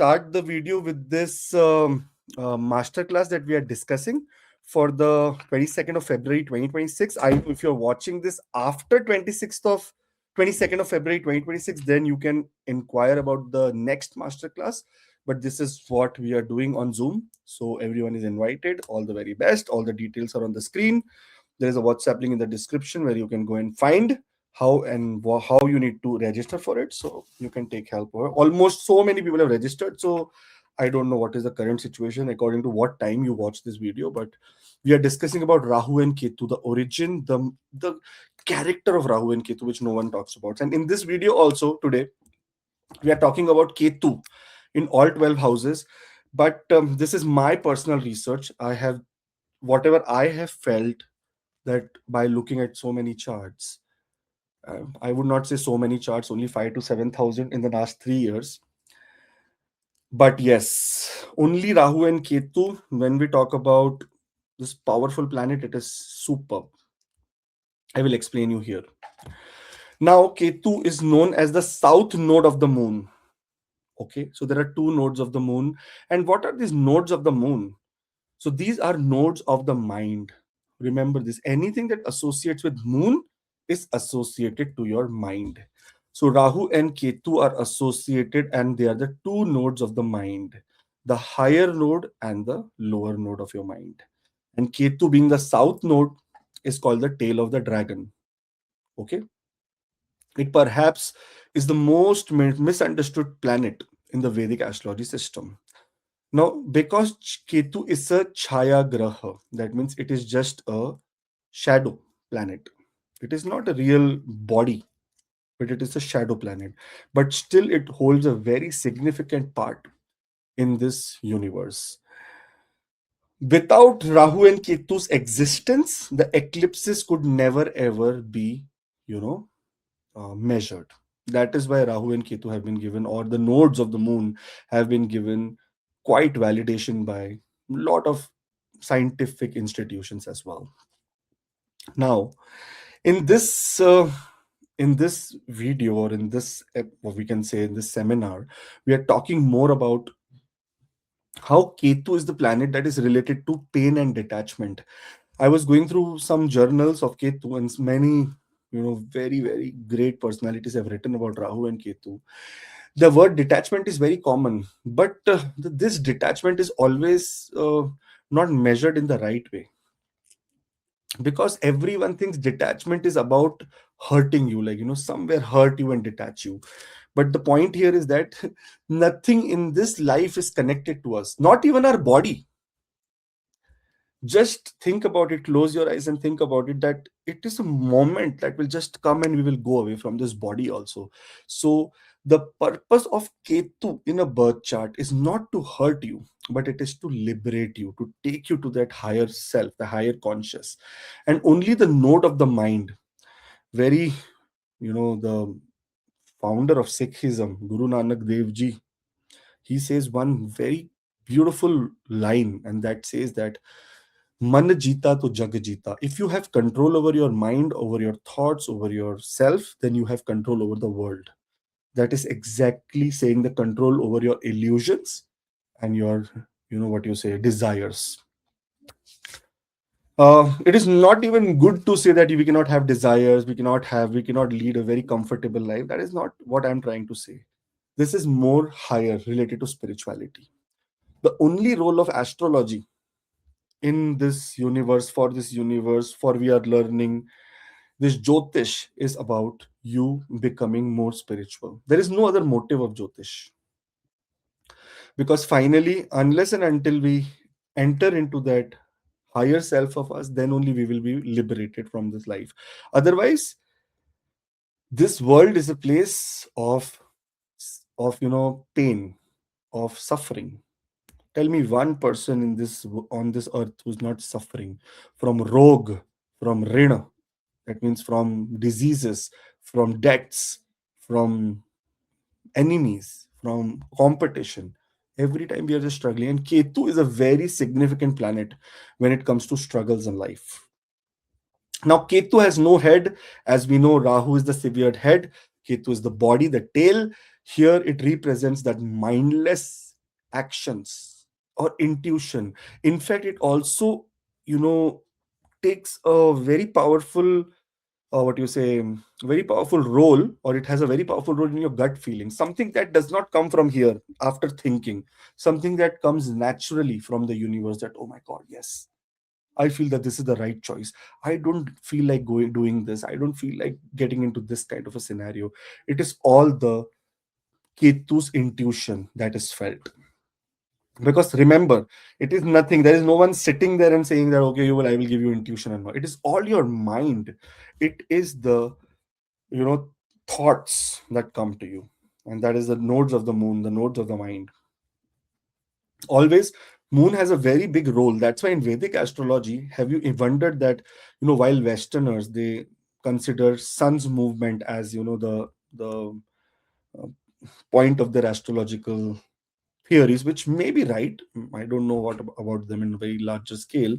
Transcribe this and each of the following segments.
start the video with this masterclass that we are discussing for the 22nd of February 2026. If you're watching this after 22nd of February 2026, then you can inquire about the next masterclass. But this is what we are doing on Zoom. So everyone is invited. All the very best. All the details are on the screen. There is a WhatsApp link in the description where you can go and find how you need to register for it, so you can take help. Almost so many people have registered, so I don't know what is the current situation according to what time you watch this video, but we are discussing about Rahu and Ketu, the origin, the character of Rahu and Ketu, which no one talks about. And in this video also today we are talking about Ketu in all 12 houses. But this is my personal research. Whatever I have felt, that by looking at so many charts, I would not say so many charts, only 5 to 7,000 in the last 3 years. But yes, only Rahu and Ketu, when we talk about this powerful planet, it is superb. I will explain you here. Now, Ketu is known as the south node of the moon. Okay, so there are two nodes of the moon. And what are these nodes of the moon? So these are nodes of the mind. Remember this. Anything that associates with moon is associated to your mind. So Rahu and Ketu are associated, and they are the two nodes of the mind, the higher node and the lower node of your mind. And Ketu, being the south node, is called the tail of the dragon. Okay. It perhaps is the most misunderstood planet in the Vedic astrology system. Now, because Ketu is a Chaya Graha, that means it is just a shadow planet. It is not a real body, but it is a shadow planet. But still, it holds a very significant part in this universe. Without Rahu and Ketu's existence, the eclipses could never ever be, measured. That is why Rahu and Ketu have been given, or the nodes of the moon have been given quite validation by a lot of scientific institutions as well. Now, in this video, or in this, what we can say, in this seminar, we are talking more about how Ketu is the planet that is related to pain and detachment. I was going through some journals of Ketu, and many, very, very great personalities have written about Rahu and Ketu. The word detachment is very common, but this detachment is always not measured in the right way, because everyone thinks detachment is about hurting you, like, somewhere hurt you and detach you. But the point here is that nothing in this life is connected to us, not even our body. Just think about it, close your eyes and think about it, that it is a moment that will just come and we will go away from this body also. So the purpose of Ketu in a birth chart is not to hurt you, but it is to liberate you, to take you to that higher self, the higher conscious. And only the node of the mind, very, the founder of Sikhism, Guru Nanak Dev Ji, he says one very beautiful line, and that says that Man jita to jag jita. If you have control over your mind, over your thoughts, over yourself, then you have control over the world. That is exactly saying the control over your illusions and your, what you say, desires. It is not even good to say that we cannot have desires, we cannot lead a very comfortable life. That is not what I'm trying to say. This is more higher, related to spirituality. The only role of astrology in this universe, for we are learning, this Jyotish is about you becoming more spiritual. There is no other motive of Jyotish, because finally, unless and until we enter into that higher self of us, then only we will be liberated from this life. Otherwise, this world is a place of pain, of suffering. Tell me one person on this earth who's not suffering from rog, from rina, that means from diseases, from debts, from enemies, from competition. Every time we are just struggling. And Ketu is a very significant planet when it comes to struggles in life. Now, Ketu has no head. As we know, Rahu is the severed head. Ketu is the body, the tail. Here it represents that mindless actions or intuition. In fact, it also, you know, takes a very powerful, what you say, very powerful role, or it has a very powerful role in your gut feeling, something that does not come from here after thinking, something that comes naturally from the universe, that, oh my god, yes, I feel that this is the right choice. I don't feel like going doing this. I don't feel like getting into this kind of a scenario. It is all the Ketu's intuition that is felt. Because remember, it is nothing. There is no one sitting there and saying that, okay, you will, I will give you intuition and all. It is all your mind. It is the, you know, thoughts that come to you. And that is the nodes of the moon, the nodes of the mind. Always, moon has a very big role. That's why in Vedic astrology, have you wondered that, while Westerners, they consider sun's movement as, the uh, point of their astrological theories, which may be right. I don't know what about them in a very larger scale.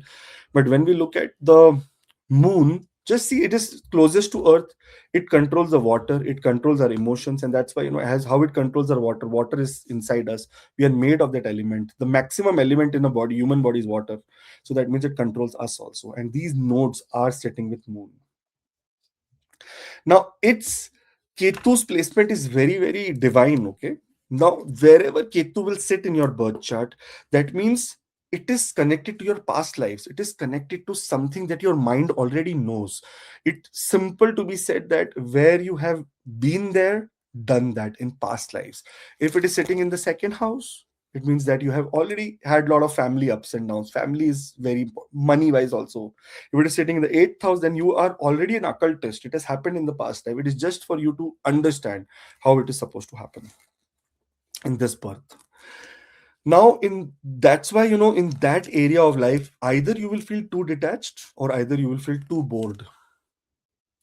But when we look at the moon, just see, it is closest to Earth. It controls the water. It controls our emotions, and that's why, as how it controls our water. Water is inside us. We are made of that element. The maximum element in a body, human body, is water. So that means it controls us also. And these nodes are sitting with moon. Now, its Ketu's placement is very, very divine. Okay. Now, wherever Ketu will sit in your birth chart, that means it is connected to your past lives. It is connected to something that your mind already knows. It's simple to be said that where you have been there, done that in past lives. If it is sitting in the second house, it means that you have already had a lot of family ups and downs. Family is very money wise also. If it is sitting in the eighth house, then you are already an occultist. It has happened in the past life. It is just for you to understand how it is supposed to happen in this birth. Now, in that's why, in that area of life, either you will feel too detached or either you will feel too bored.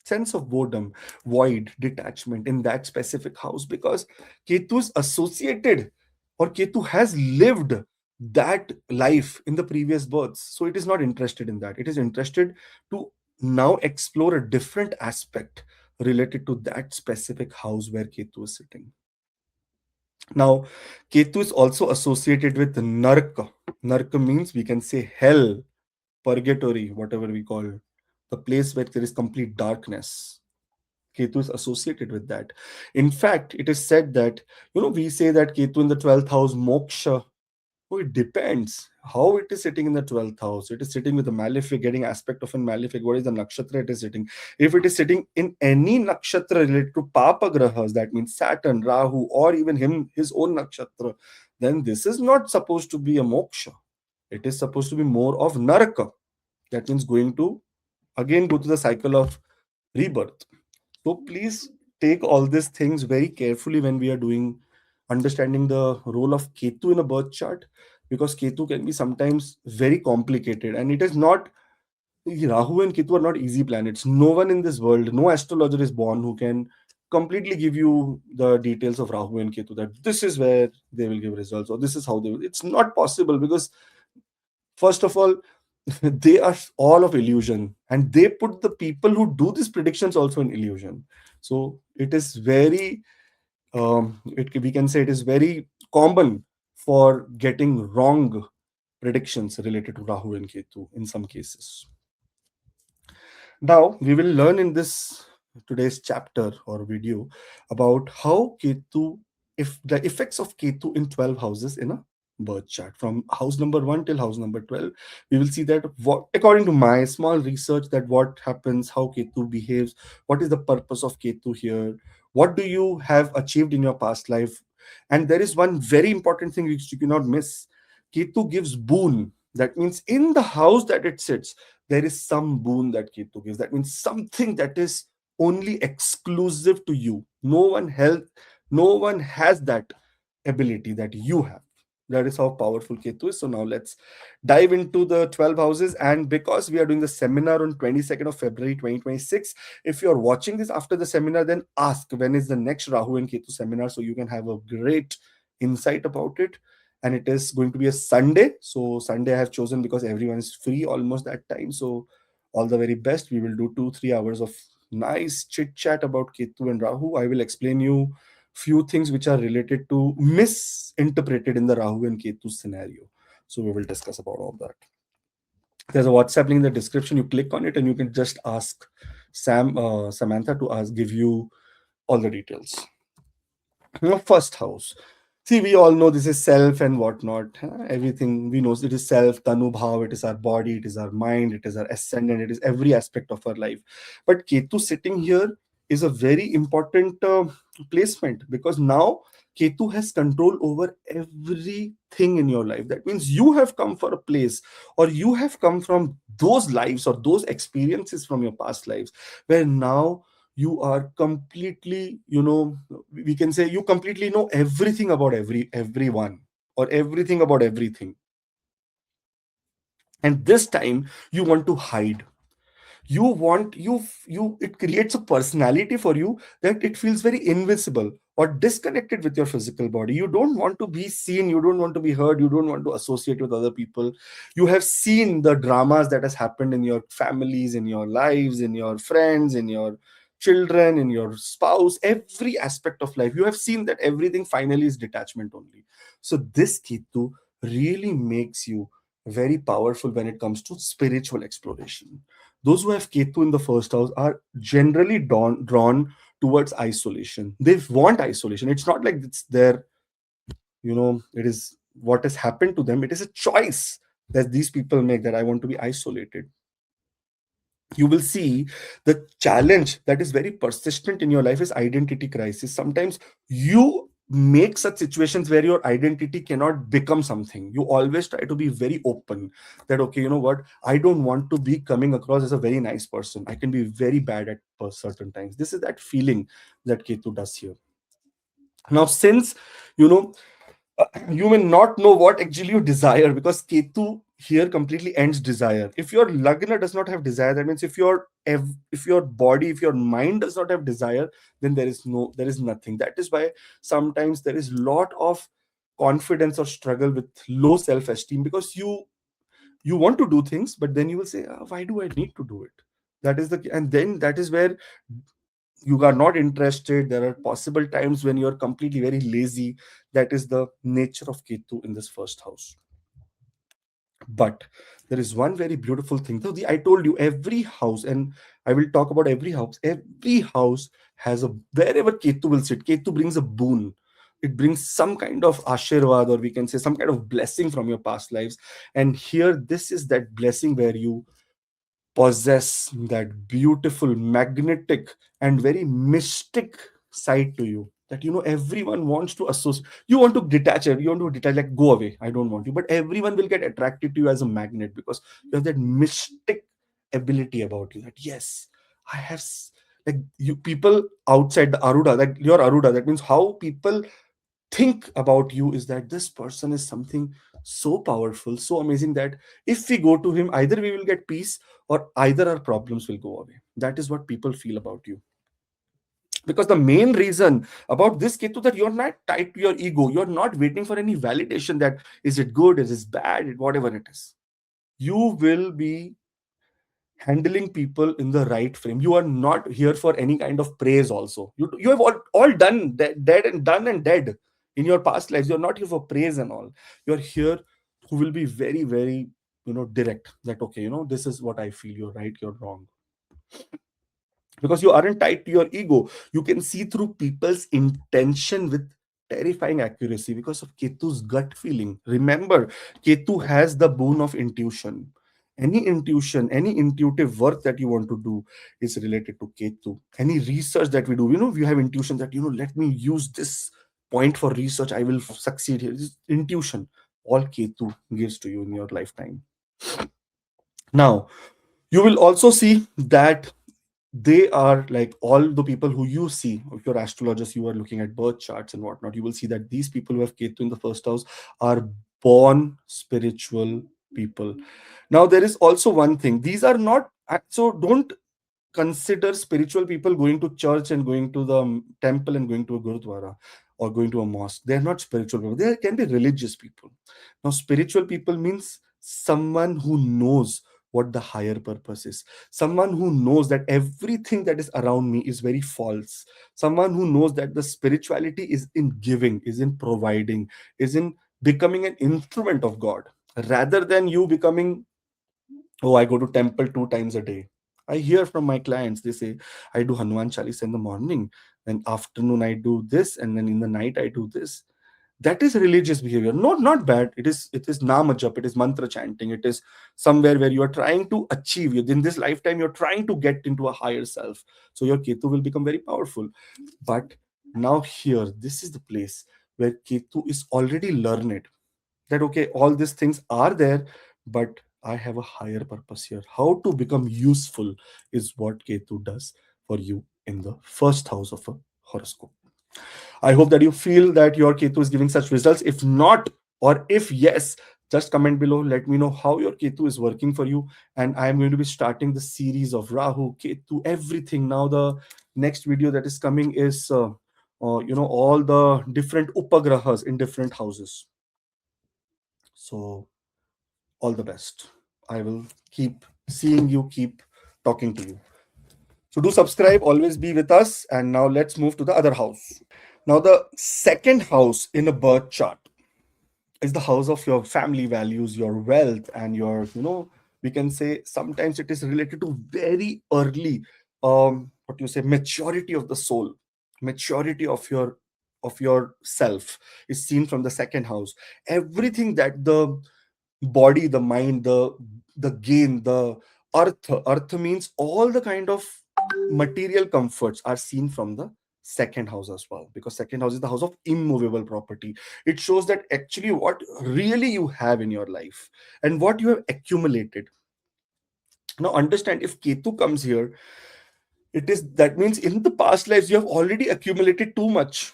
Sense of boredom, void, detachment in that specific house, because Ketu is associated, or Ketu has lived that life in the previous births. So it is not interested in that. It is interested to now explore a different aspect related to that specific house where Ketu is sitting. Now, Ketu is also associated with Narka. Narka means, we can say, hell, purgatory, whatever we call the place where there is complete darkness. Ketu is associated with that. In fact, it is said that, we say that Ketu in the 12th house, moksha. Oh, it depends how it is sitting in the 12th house. It is sitting with a malefic, getting aspect of a malefic. What is the nakshatra it is sitting? If it is sitting in any nakshatra related to Papa Grahas, that means Saturn, Rahu, or even his own nakshatra, then this is not supposed to be a moksha. It is supposed to be more of naraka. That means going to again go to the cycle of rebirth. So please take all these things very carefully when we are doing understanding the role of Ketu in a birth chart, because Ketu can be sometimes very complicated, and it is not, Rahu and Ketu are not easy planets. No one in this world, no astrologer is born who can completely give you the details of Rahu and Ketu, that this is where they will give results or this is how they will. It's not possible, because first of all, they are all of illusion, and they put the people who do these predictions also in illusion. So it is very, we can say, it is very common for getting wrong predictions related to Rahu and Ketu in some cases. Now, we will learn in this today's chapter or video about how Ketu, if the effects of Ketu in 12 houses in a birth chart, from house number 1 till house number 12. We will see that, what, according to my small research, that what happens, how Ketu behaves, what is the purpose of Ketu here, what do you have achieved in your past life. And there is one very important thing which you cannot miss. Ketu gives boon. That means in the house that it sits, there is some boon that Ketu gives. That means something that is only exclusive to you. No one has that ability that you have. That is how powerful Ketu is. So now let's dive into the 12 houses. And because we are doing the seminar on 22nd of February 2026, if you're watching this after the seminar, then ask when is the next Rahu and Ketu seminar, so you can have a great insight about it. And it is going to be a Sunday. So Sunday I have chosen because everyone is free almost that time. So all the very best. We will do 2-3 hours of nice chit chat about Ketu and Rahu. I will explain you few things which are related to misinterpreted in the Rahu and Ketu scenario. So we will discuss about all that. There's a WhatsApp link in the description. You click on it and you can just ask Samantha to give you all the details. First house. See, we all know this is self and whatnot. Everything we know, it is self, Tanubhav, it is our body, it is our mind, it is our ascendant, it is every aspect of our life. But Ketu sitting here is a very important placement, because now Ketu has control over everything in your life. That means you have come for a place, or you have come from those lives or those experiences from your past lives, where now you are completely, we can say you completely know everything about everyone, or everything about everything. And this time you want to hide. You want you It creates a personality for you that it feels very invisible or disconnected with your physical body. You don't want to be seen, you don't want to be heard, you don't want to associate with other people. You have seen the dramas that has happened in your families, in your lives, in your friends, in your children, in your spouse, every aspect of life. You have seen that everything finally is detachment only. So this Ketu really makes you very powerful when it comes to spiritual exploration. Those who have Ketu in the first house are generally drawn towards isolation. They want isolation. It's not like it's their, it is what has happened to them. It is a choice that these people make, that I want to be isolated. You will see the challenge that is very persistent in your life is identity crisis. Sometimes you make such situations where your identity cannot become something. You always try to be very open, that okay, you know what, I don't want to be coming across as a very nice person. I can be very bad at certain times. This is that feeling that Ketu does here. Now, since you know you may not know what actually you desire, because Ketu here completely ends desire. If your lagna does not have desire, that means if your body, if your mind does not have desire, then there is nothing. That is why sometimes there is lot of confidence or struggle with low self esteem, because you want to do things, but then you will say, why do I need to do it? That is the and then that is where you are not interested. There are possible times when you are completely very lazy. That is the nature of Ketu in this first house. But there is one very beautiful thing. So I told you every house, and I will talk about every house. Every house has a, wherever Ketu will sit, Ketu brings a boon. It brings some kind of ashirvad, or we can say some kind of blessing from your past lives. And here, this is that blessing where you possess that beautiful, magnetic, and very mystic side to you, that everyone wants to associate. You want to detach it, you want to detach, like, go away, I don't want you, but everyone will get attracted to you as a magnet, because you have that mystic ability about you, that yes, I have like, you people outside the aruda, like your aruda, that means how people think about you is that this person is something so powerful, so amazing, that if we go to him, either we will get peace, or either our problems will go away. That is what people feel about you. Because the main reason about this Ketu, that you're not tied to your ego, you're not waiting for any validation, that is it good, is it bad, whatever it is. You will be handling people in the right frame. You are not here for any kind of praise also. You have all done dead and done and dead in your past lives. You're not here for praise and all. You're here who will be very, very, direct, that okay, this is what I feel, you're right, you're wrong. Because you aren't tied to your ego. You can see through people's intention with terrifying accuracy, because of Ketu's gut feeling. Remember, Ketu has the boon of intuition. Any intuition, any intuitive work that you want to do is related to Ketu. Any research that we do, you have intuition that, let me use this point for research, I will succeed here. This is intuition. All Ketu gives to you in your lifetime. Now, you will also see that they are like all the people who you see. If you're astrologist, you are looking at birth charts and whatnot, you will see that these people who have Ketu in the first house are born spiritual people. Now, there is also one thing. These are not, so don't consider spiritual people going to church and going to the temple and going to a gurudwara or going to a mosque. They are not spiritual people. They can be religious people. Now, spiritual people means someone who knows, what the higher purpose is. Someone who knows that everything that is around me is very false. Someone who knows that the spirituality is in giving, is in providing, is in becoming an instrument of God, rather than you becoming, oh, I go to temple 2 times a day. I hear from my clients, they say, I do Hanuman Chalisa in the morning, then afternoon I do this, and then in the night I do this. That is religious behavior. Not bad. It is nama jap, it is mantra chanting, it is somewhere where you are trying to achieve, in this lifetime you're trying to get into a higher self, so your Ketu will become very powerful. But now here, this is the place where Ketu is already learned that, okay, all these things are there, but I have a higher purpose here. How to become useful is what Ketu does for you in the first house of a horoscope. I hope that you feel that your Ketu is giving such results. If not, or if yes, just comment below. Let me know how your Ketu is working for you. And I am going to be starting the series of Rahu, Ketu, everything. Now, the next video that is coming is, all the different upagrahas in different houses. So, all the best. I will keep seeing you, keep talking to you. So, do subscribe, always be with us. And now, let's move to the other house. Now, the second house in a birth chart is the house of your family values, your wealth, and your, we can say sometimes it is related to very early, what you say, maturity of the soul, maturity of your self is seen from the second house. Everything that the body, the mind, the gain, the earth means all the kind of material comforts are seen from the second house as well, because second house is the house of immovable property. It shows that actually what really you have in your life and what you have accumulated. Now understand, if Ketu comes here, it is that means in the past lives you have already accumulated too much.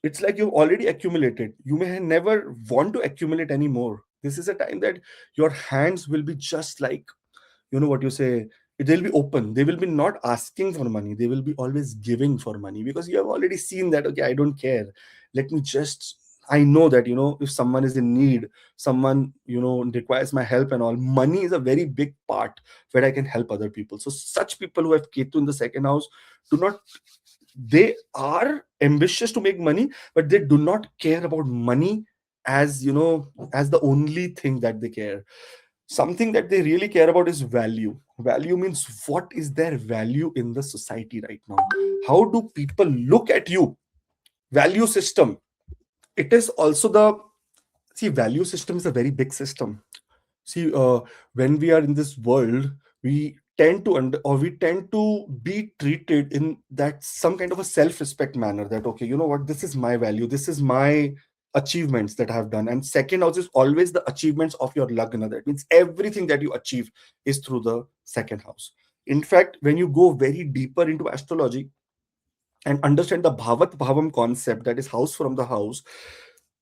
It's like you've already accumulated, you may never want to accumulate anymore. This is a time that your hands will be just like, what you say, they'll be open, they will be not asking for money, they will be always giving for money, because you have already seen that, okay, I don't care, let me just, I know that, if someone is in need, someone, requires my help and all, money is a very big part where I can help other people. So such people who have Ketu in the second house, do not, they are ambitious to make money, but they do not care about money as, as the only thing that they care. Something that they really care about is value. Value means what is their value in the society right now, how do people look at you. Value system, it is also the, see, value system is a very big system. See, when we are in this world, we tend to or we tend to be treated in that some kind of a self-respect manner, that, okay, you know what, this is my value, this is my achievements that I have done. And second house is always the achievements of your lagna. That means everything that you achieve is through the second house. In fact, when you go very deeper into astrology and understand the bhavat bhavam concept, that is house from the house,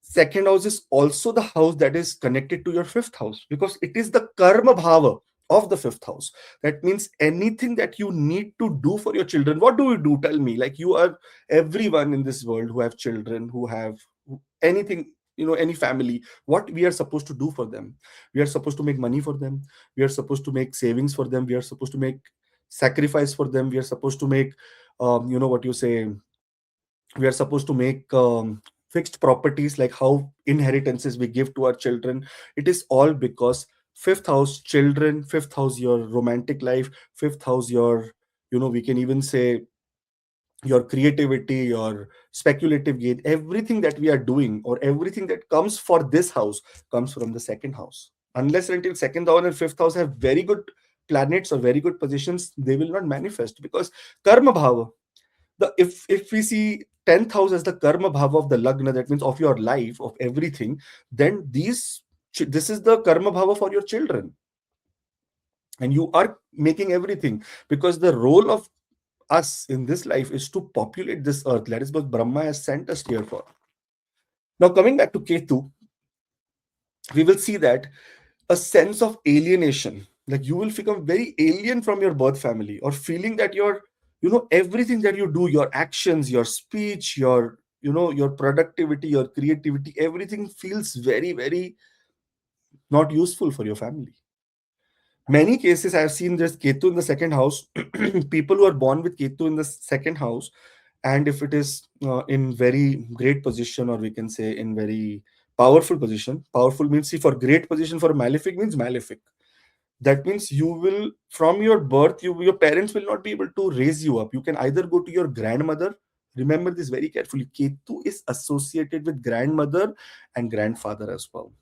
second house is also the house that is connected to your fifth house, because it is the karma bhava of the fifth house. That means anything that you need to do for your children, what do you do? Tell me. Like, you are, everyone in this world who have children, who have anything, any family, what we are supposed to do for them? We are supposed to make money for them, we are supposed to make savings for them, we are supposed to make sacrifice for them, we are supposed to make, what you say, we are supposed to make, fixed properties, like how inheritances we give to our children. It is all because fifth house children, fifth house your romantic life, fifth house your, we can even say your creativity, your speculative gain, everything that we are doing, or everything that comes for this house, comes from the second house. Unless and until second house and fifth house have very good planets or very good positions, they will not manifest, because karma bhava, the, if we see 10th house as the karma bhava of the lagna, that means of your life, of everything, then this is the karma bhava for your children, and you are making everything, because the role of us in this life is to populate this earth. That is what Brahma has sent us here for. Now, coming back to Ketu, we will see that a sense of alienation, like you will become very alien from your birth family, or feeling that your, everything that you do, your actions, your speech, your, your productivity, your creativity, everything feels very, very not useful for your family. Many cases I have seen there's Ketu in the second house. People who are born with Ketu in the second house, and if it is in very great position, or we can say in very powerful position. Powerful means, see, for great position, for malefic means malefic. That means you will, from your birth, your parents will not be able to raise you up. You can either go to your grandmother. Remember this very carefully. Ketu is associated with grandmother and grandfather as well.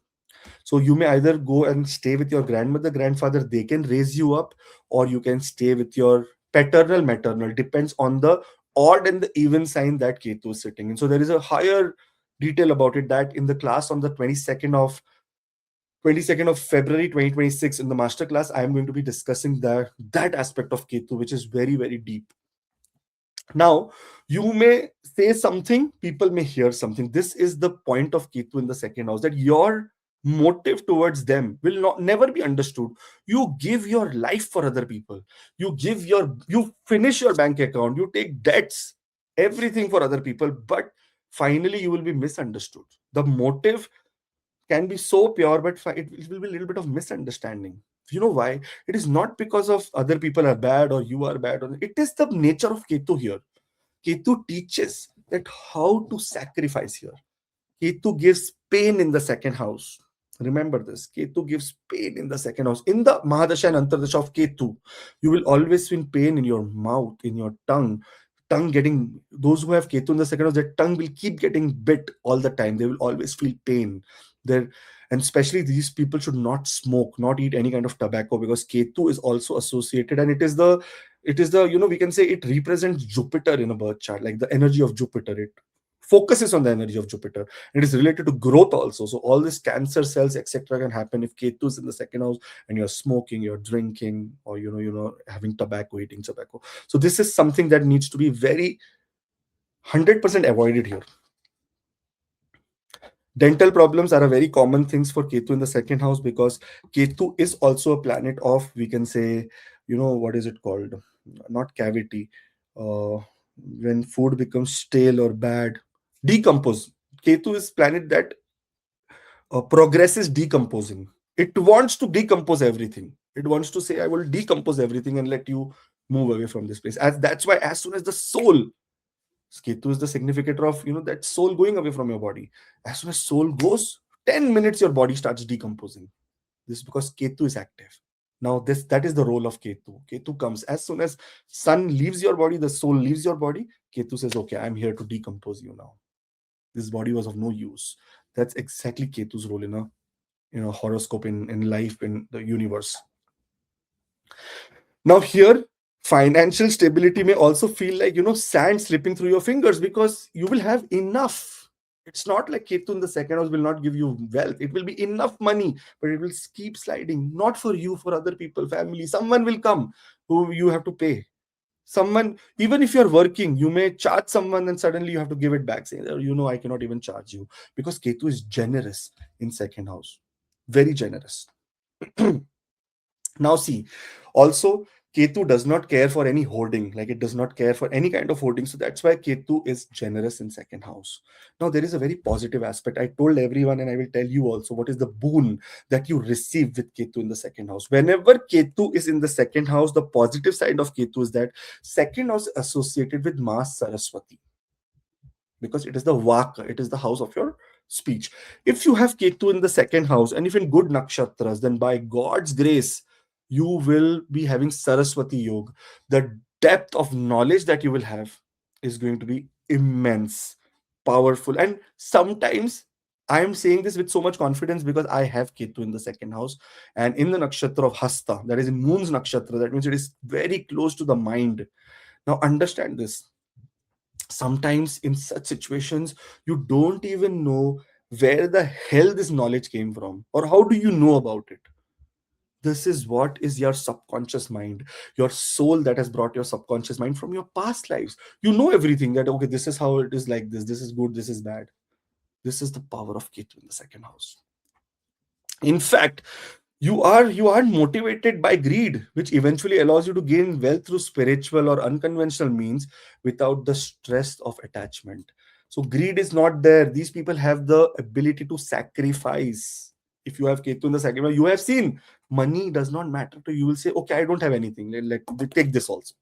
So you may either go and stay with your grandmother, grandfather, they can raise you up, or you can stay with your paternal, maternal, depends on the odd and the even sign that Ketu is sitting in. So there is a higher detail about it, that in the class on the 22nd of February 2026, in the master class, I am going to be discussing that aspect of Ketu, which is very, very deep. Now, you may say something, people may hear something. This is the point of Ketu in the second house, that your motive towards them will not never be understood. You give your life for other people. You finish your bank account, you take debts, everything for other people, but finally you will be misunderstood. The motive can be so pure, but it will be a little bit of misunderstanding. You know why? It is not because of other people are bad or you are bad. It is the nature of Ketu here. Ketu teaches that how to sacrifice here. Ketu gives pain in the second house. Remember this. Ketu gives pain in the second house. In the Mahadasha and Antardasha of Ketu, you will always feel pain in your mouth, in your tongue. Tongue getting, those who have Ketu in the second house, their tongue will keep getting bit all the time. They will always feel pain. There, and especially these people should not smoke, not eat any kind of tobacco, because Ketu is also associated, and it is the we can say it represents Jupiter in a birth chart, like the energy of Jupiter. It focuses on the energy of Jupiter. It is related to growth also. So all these cancer cells, etc., can happen if Ketu is in the second house and you're smoking, you're drinking, or having tobacco, eating tobacco. So this is something that needs to be very 100% avoided here. Dental problems are a very common things for Ketu in the second house, because Ketu is also a planet of, we can say, what is it called? Not cavity. When food becomes stale or bad, decompose. Ketu is planet that progresses decomposing. It wants to decompose everything. It wants to say, I will decompose everything and let you move away from this place. That's why as soon as the soul, Ketu is the significator of that soul going away from your body. As soon as soul goes, 10 minutes your body starts decomposing. This is because Ketu is active. Now that is the role of Ketu. Ketu comes as soon as sun leaves your body, the soul leaves your body. Ketu says, okay, I'm here to decompose you now. This body was of no use. That's exactly Ketu's role in a horoscope, in life, in the universe. Now here, financial stability may also feel like sand slipping through your fingers, because you will have enough. It's not like Ketu in the second house will not give you wealth. It will be enough money, but it will keep sliding. Not for you, for other people, family. Someone will come who you have to pay. Someone, even if you're working, you may charge someone and suddenly you have to give it back, saying, I cannot even charge you, because Ketu is generous in second house. Very generous. Now see, also Ketu does not care for any hoarding, like it does not care for any kind of hoarding. So that's why Ketu is generous in second house. Now there is a very positive aspect. I told everyone, and I will tell you also, what is the boon that you receive with Ketu in the second house. Whenever Ketu is in the second house, the positive side of Ketu is that second house is associated with Ma Saraswati, because it is the Vaka, it is the house of your speech. If you have Ketu in the second house and if in good nakshatras, then by God's grace, you will be having Saraswati Yoga. The depth of knowledge that you will have is going to be immense, powerful. And sometimes I am saying this with so much confidence because I have Ketu in the second house and in the nakshatra of Hasta, that is in Moon's nakshatra. That means it is very close to the mind. Now, understand this, sometimes in such situations you don't even know where the hell this knowledge came from, or how do you know about it. This is what is your subconscious mind, your soul, that has brought your subconscious mind from your past lives. You know everything, that okay, this is how it is, like this is good, this is bad. This is the power of Ketu in the second house. In fact, you are motivated by greed, which eventually allows you to gain wealth through spiritual or unconventional means without the stress of attachment. So greed is not there. These people have the ability to sacrifice. If you have Ketu in the second house, you have seen money does not matter to you. You will say, okay, I don't have anything. Let take this also.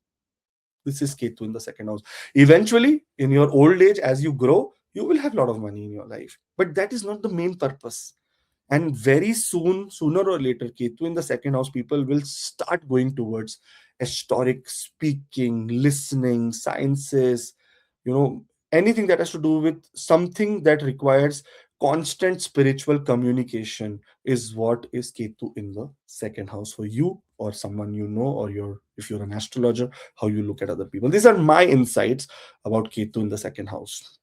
This is Ketu in the second house. Eventually, in your old age, as you grow, you will have a lot of money in your life. But that is not the main purpose. And very soon, sooner or later, Ketu in the second house, people will start going towards historic speaking, listening, sciences, you know, anything that has to do with something that requires constant spiritual communication is what is Ketu in the second house for you or someone you know, or your if you're an astrologer, how you look at other people. These are my insights about Ketu in the second house.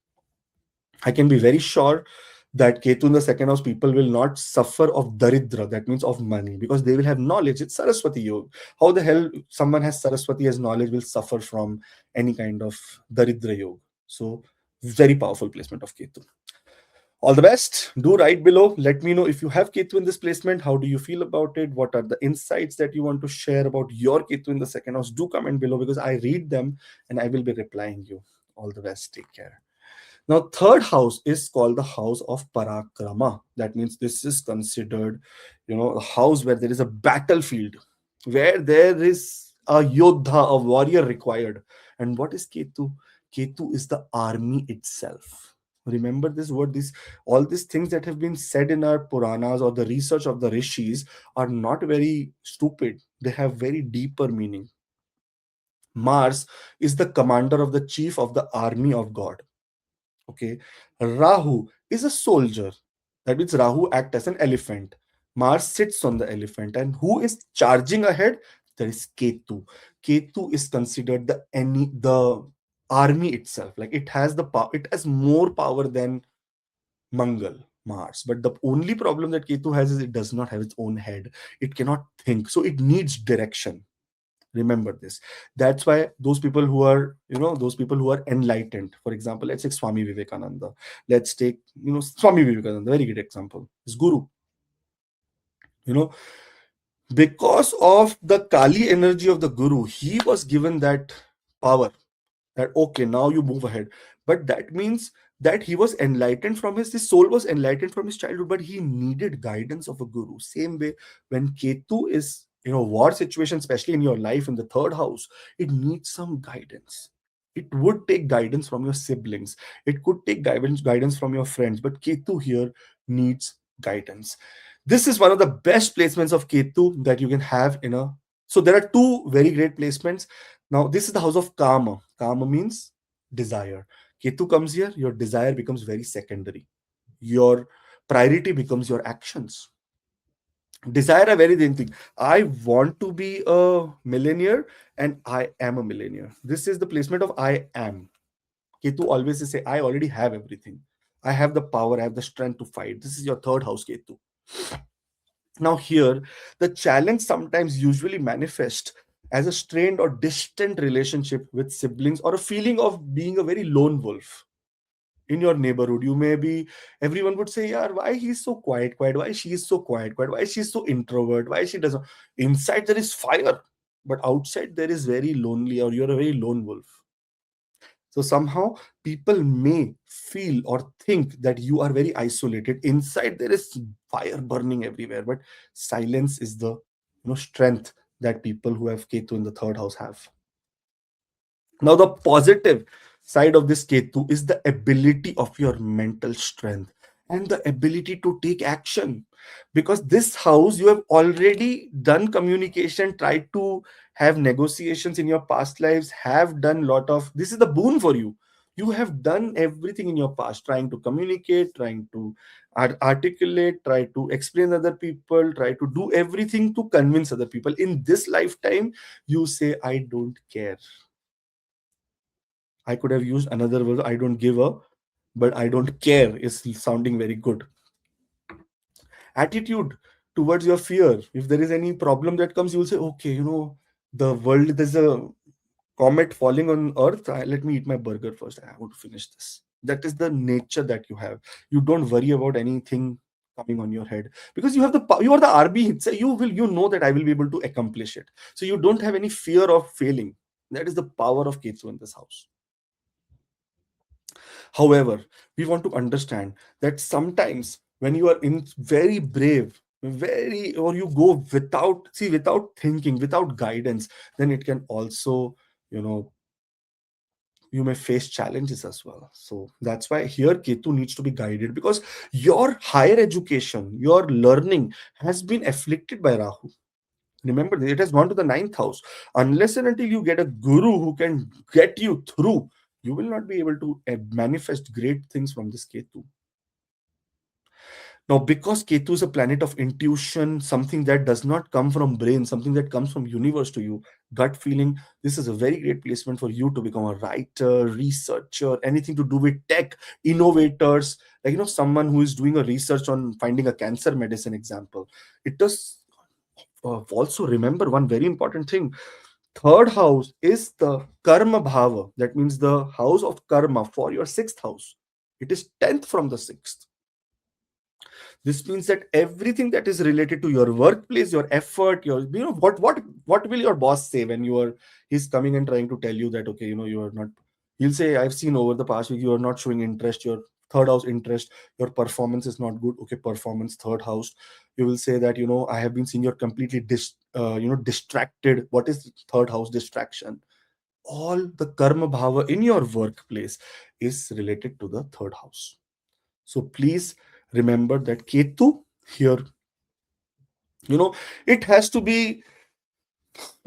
I can be very sure that Ketu in the second house, people will not suffer of daridra, that means of money, because they will have knowledge. It's Saraswati Yoga. How the hell someone has Saraswati as knowledge will suffer from any kind of daridra yoga? So, very powerful placement of Ketu. All the best. Do write below. Let me know if you have Ketu in this placement. How do you feel about it? What are the insights that you want to share about your Ketu in the second house? Do comment below because I read them and I will be replying you. All the best. Take care. Now, third house is called the house of Parakrama. That means this is considered, a house where there is a battlefield, where there is a yodha, a warrior required. And what is Ketu? Ketu is the army itself. Remember this word, this all these things that have been said in our Puranas or the research of the rishis are not very stupid. They have very deeper meaning. Mars is the commander of the chief of the army of God. Okay. Rahu is a soldier. That means Rahu acts as an elephant. Mars sits on the elephant. And who is charging ahead? There is Ketu. Ketu is considered the army itself. Like it has the power, it has more power than Mangal, Mars. But the only problem that Ketu has is it does not have its own head. It cannot think. So it needs direction. Remember this. That's why those people who are enlightened, for example, let's take Swami Vivekananda. Let's take, Swami Vivekananda, very good example. His guru, you know, because of the Kali energy of the guru, he was given that power that, okay, now you move ahead. But that means that he was enlightened from his soul was enlightened from his childhood, but he needed guidance of a guru. Same way, when Ketu is war situation, especially in your life in the third house, it needs some guidance. It would take guidance from your siblings, it could take guidance from your friends, but Ketu here needs guidance. This is one of the best placements of Ketu that you can have in a so there are two very great placements. Now, this is the house of Kama. Kama means desire. Ketu comes here, your desire becomes very secondary. Your priority becomes your actions. Desire a very thin thing. I want to be a millionaire and I am a millionaire. This is the placement of I am. Ketu always say, I already have everything. I have the power, I have the strength to fight. This is your third house, Ketu. Now, here, the challenge sometimes usually manifests as a strained or distant relationship with siblings or a feeling of being a very lone wolf in your neighborhood. You may be, everyone would say, yeah, why he's so quiet, why she's so quiet, why she's so introvert, why she doesn't. Inside there is fire, but outside there is very lonely, or you're a very lone wolf. So somehow people may feel or think that you are very isolated. Inside there is fire burning everywhere, but silence is the strength that people who have Ketu in the third house have. Now, the positive side of this Ketu is the ability of your mental strength and the ability to take action. Because this house, you have already done communication, tried to have negotiations in your past lives, have done lot of this is the boon for you. You have done everything in your past, trying to communicate, trying to articulate, try to explain other people, try to do everything to convince other people. In this lifetime, you say, I don't care. I could have used another word. I don't give a, but I don't care is sounding very good. Attitude towards your fear. If there is any problem that comes, you will say, okay, the world, there's a comet falling on Earth. Let me eat my burger first. I want to finish this. That is the nature that you have. You don't worry about anything coming on your head because you have you are the RB. So you know that I will be able to accomplish it. So you don't have any fear of failing. That is the power of Ketu in this house. However, we want to understand that sometimes when you are in very brave, very, or you go without, see, without thinking, without guidance, then it can also, you know, you may face challenges as well. So that's why here Ketu needs to be guided, because your higher education, your learning has been afflicted by Rahu. Remember, it has gone to the ninth house. Unless and until you get a guru who can get you through, you will not be able to manifest great things from this Ketu. Now, because Ketu is a planet of intuition, something that does not come from brain, something that comes from universe to you, gut feeling, this is a very great placement for you to become a writer, researcher, anything to do with tech, innovators, like, someone who is doing a research on finding a cancer medicine example. It does also remember one very important thing. Third house is the karma bhava. That means the house of karma for your sixth house. It is 10th from the sixth. This means that everything that is related to your workplace, your effort, your, what will your boss say when he's coming and trying to tell you that, okay, you are not, he'll say, I've seen over the past week you are not showing interest, your third house interest, your performance is not good. Okay, performance, third house. You will say that, I have been seeing you're completely distracted. What is third house distraction? All the karma bhava in your workplace is related to the third house. So please remember that Ketu here, you know, it has to be,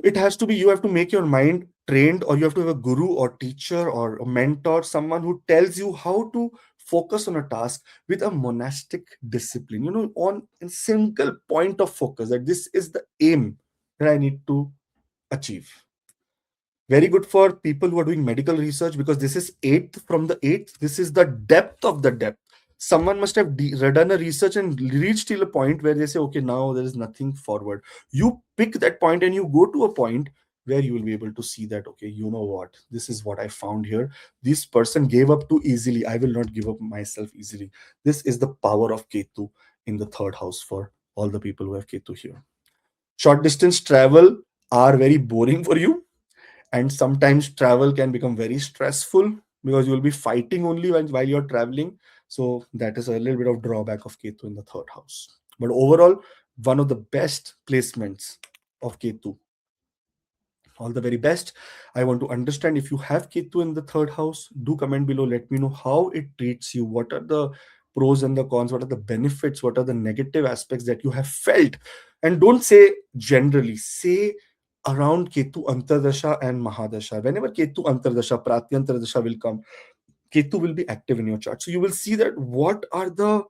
you have to make your mind trained, or you have to have a guru or teacher or a mentor, someone who tells you how to focus on a task with a monastic discipline, on a single point of focus, that this is the aim that I need to achieve. Very good for people who are doing medical research, because this is eighth from the eighth. This is the depth of the depth. Someone must have done a research and reached till a point where they say, okay, now there is nothing forward. You pick that point and you go to a point where you will be able to see that, okay, you know what, this is what I found here. This person gave up too easily. I will not give up myself easily. This is the power of Ketu in the third house for all the people who have Ketu here. Short distance travel are very boring for you, and sometimes travel can become very stressful, because you will be fighting only while you're traveling. So that is a little bit of drawback of Ketu in the third house. But overall, one of the best placements of Ketu. All the very best. I want to understand, if you have Ketu in the third house, do comment below, let me know how it treats you, what are the pros and the cons, what are the benefits, what are the negative aspects that you have felt. And don't say generally, say around Ketu Antardasha and Mahadasha. Whenever Ketu Antardasha, Pratyantardasha will come, Ketu will be active in your chart. So you will see that what are the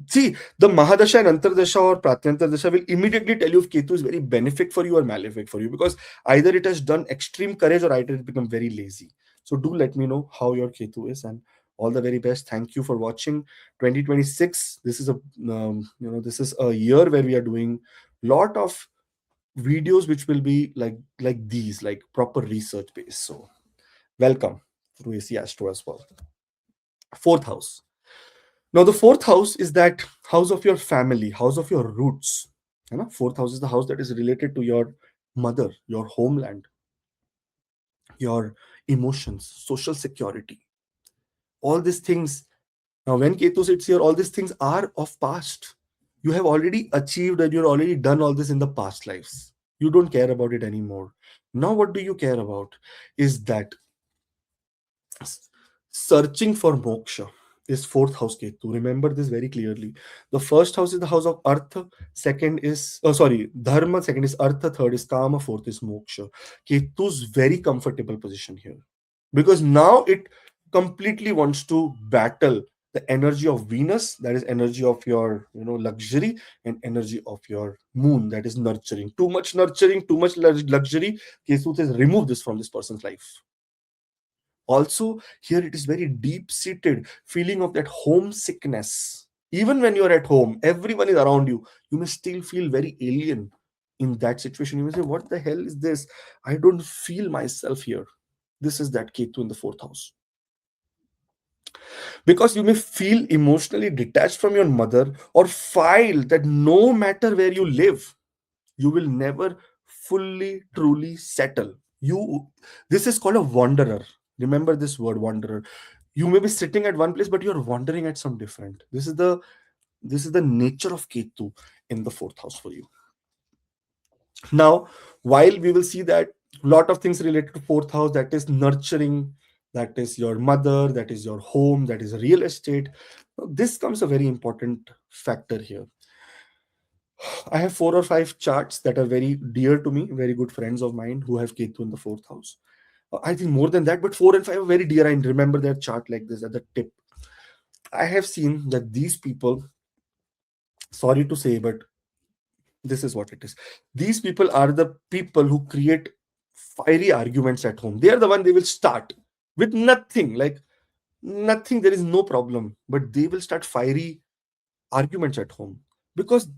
see, the Mahadasha and Antardasha or Pratyantardasha will immediately tell you if Ketu is very benefic for you or malefic for you, because either it has done extreme courage or either it become very lazy. So do let me know how your Ketu is, and all the very best. Thank you for watching 2026. This is a year where we are doing lot of videos which will be like these, like proper research based. So welcome to AC Astro as well. Fourth house. Now, the fourth house is that house of your family, house of your roots. Fourth house is the house that is related to your mother, your homeland, your emotions, social security, all these things. Now, when Ketu sits here, all these things are of past. You have already achieved and you're already done all this in the past lives. You don't care about it anymore. Now, what do you care about? Is that searching for moksha is fourth house Ketu. Remember this very clearly. The first house is the house of Artha, second is, Dharma, second is Artha, third is Kama, fourth is Moksha. Ketu's very comfortable position here, because now it completely wants to battle the energy of Venus, that is energy of your luxury, and energy of your moon, that is nurturing. Too much nurturing, too much luxury. Ketu says remove this from this person's life. Also, here it is very deep seated feeling of that homesickness. Even when you're at home, everyone is around you, you may still feel very alien. In that situation, you may say, what the hell is this? I don't feel myself here. This is that Ketu in the fourth house. Because you may feel emotionally detached from your mother, or feel that no matter where you live, you will never fully truly settle. You This is called a wanderer. Remember this word, wanderer. You may be sitting at one place, but you're wandering at some different. This is the nature of Ketu in the fourth house for you. Now, while we will see that a lot of things related to fourth house, that is nurturing, that is your mother, that is your home, that is real estate. This comes a very important factor here. I have 4 or 5 charts that are very dear to me, very good friends of mine who have Ketu in the fourth house. I think more than that, but 4 and 5 are very dear. I remember their chart like this at the tip. I have seen that these people, sorry to say, but this is what it is. These people are the people who create fiery arguments at home. They are the one they will start with nothing, like nothing. There is no problem, but they will start fiery arguments at home because,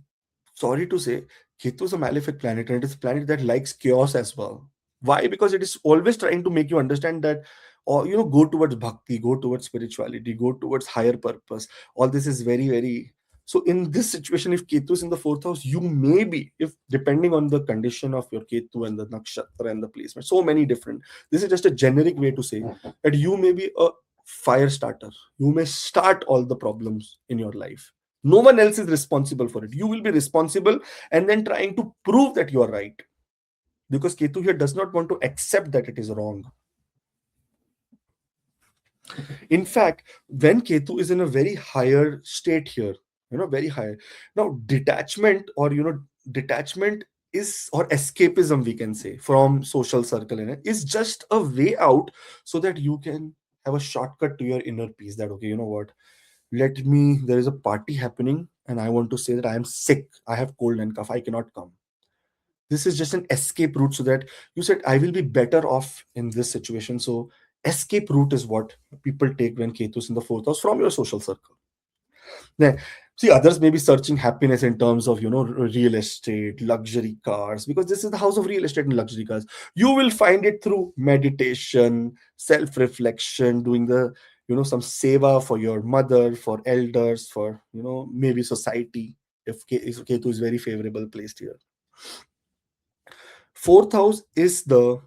sorry to say, Ketu is a malefic planet and it is a planet that likes chaos as well. Why? Because it is always trying to make you understand that, or go towards bhakti, go towards spirituality, go towards higher purpose. All this is very, very. So in this situation, if Ketu is in the fourth house, you may be, if depending on the condition of your Ketu and the nakshatra and the placement, so many different. This is just a generic way to say that you may be a fire starter. You may start all the problems in your life. No one else is responsible for it. You will be responsible and then trying to prove that you are right. Because Ketu here does not want to accept that it is wrong. In fact, when Ketu is in a very higher state here, very higher. Now, detachment is, or escapism, we can say, from social circle is just a way out so that you can have a shortcut to your inner peace. That, okay, you know what? There is a party happening and I want to say that I am sick. I have cold and cough. I cannot come. This is just an escape route so that you said I will be better off in this situation. So escape route is what people take when Ketu's in the fourth house from your social circle. Now, see, others may be searching happiness in terms of real estate, luxury cars, because this is the house of real estate and luxury cars. You will find it through meditation, self-reflection, doing the some seva for your mother, for elders, for maybe society, if Ketu is very favorable placed here. Fourth house is the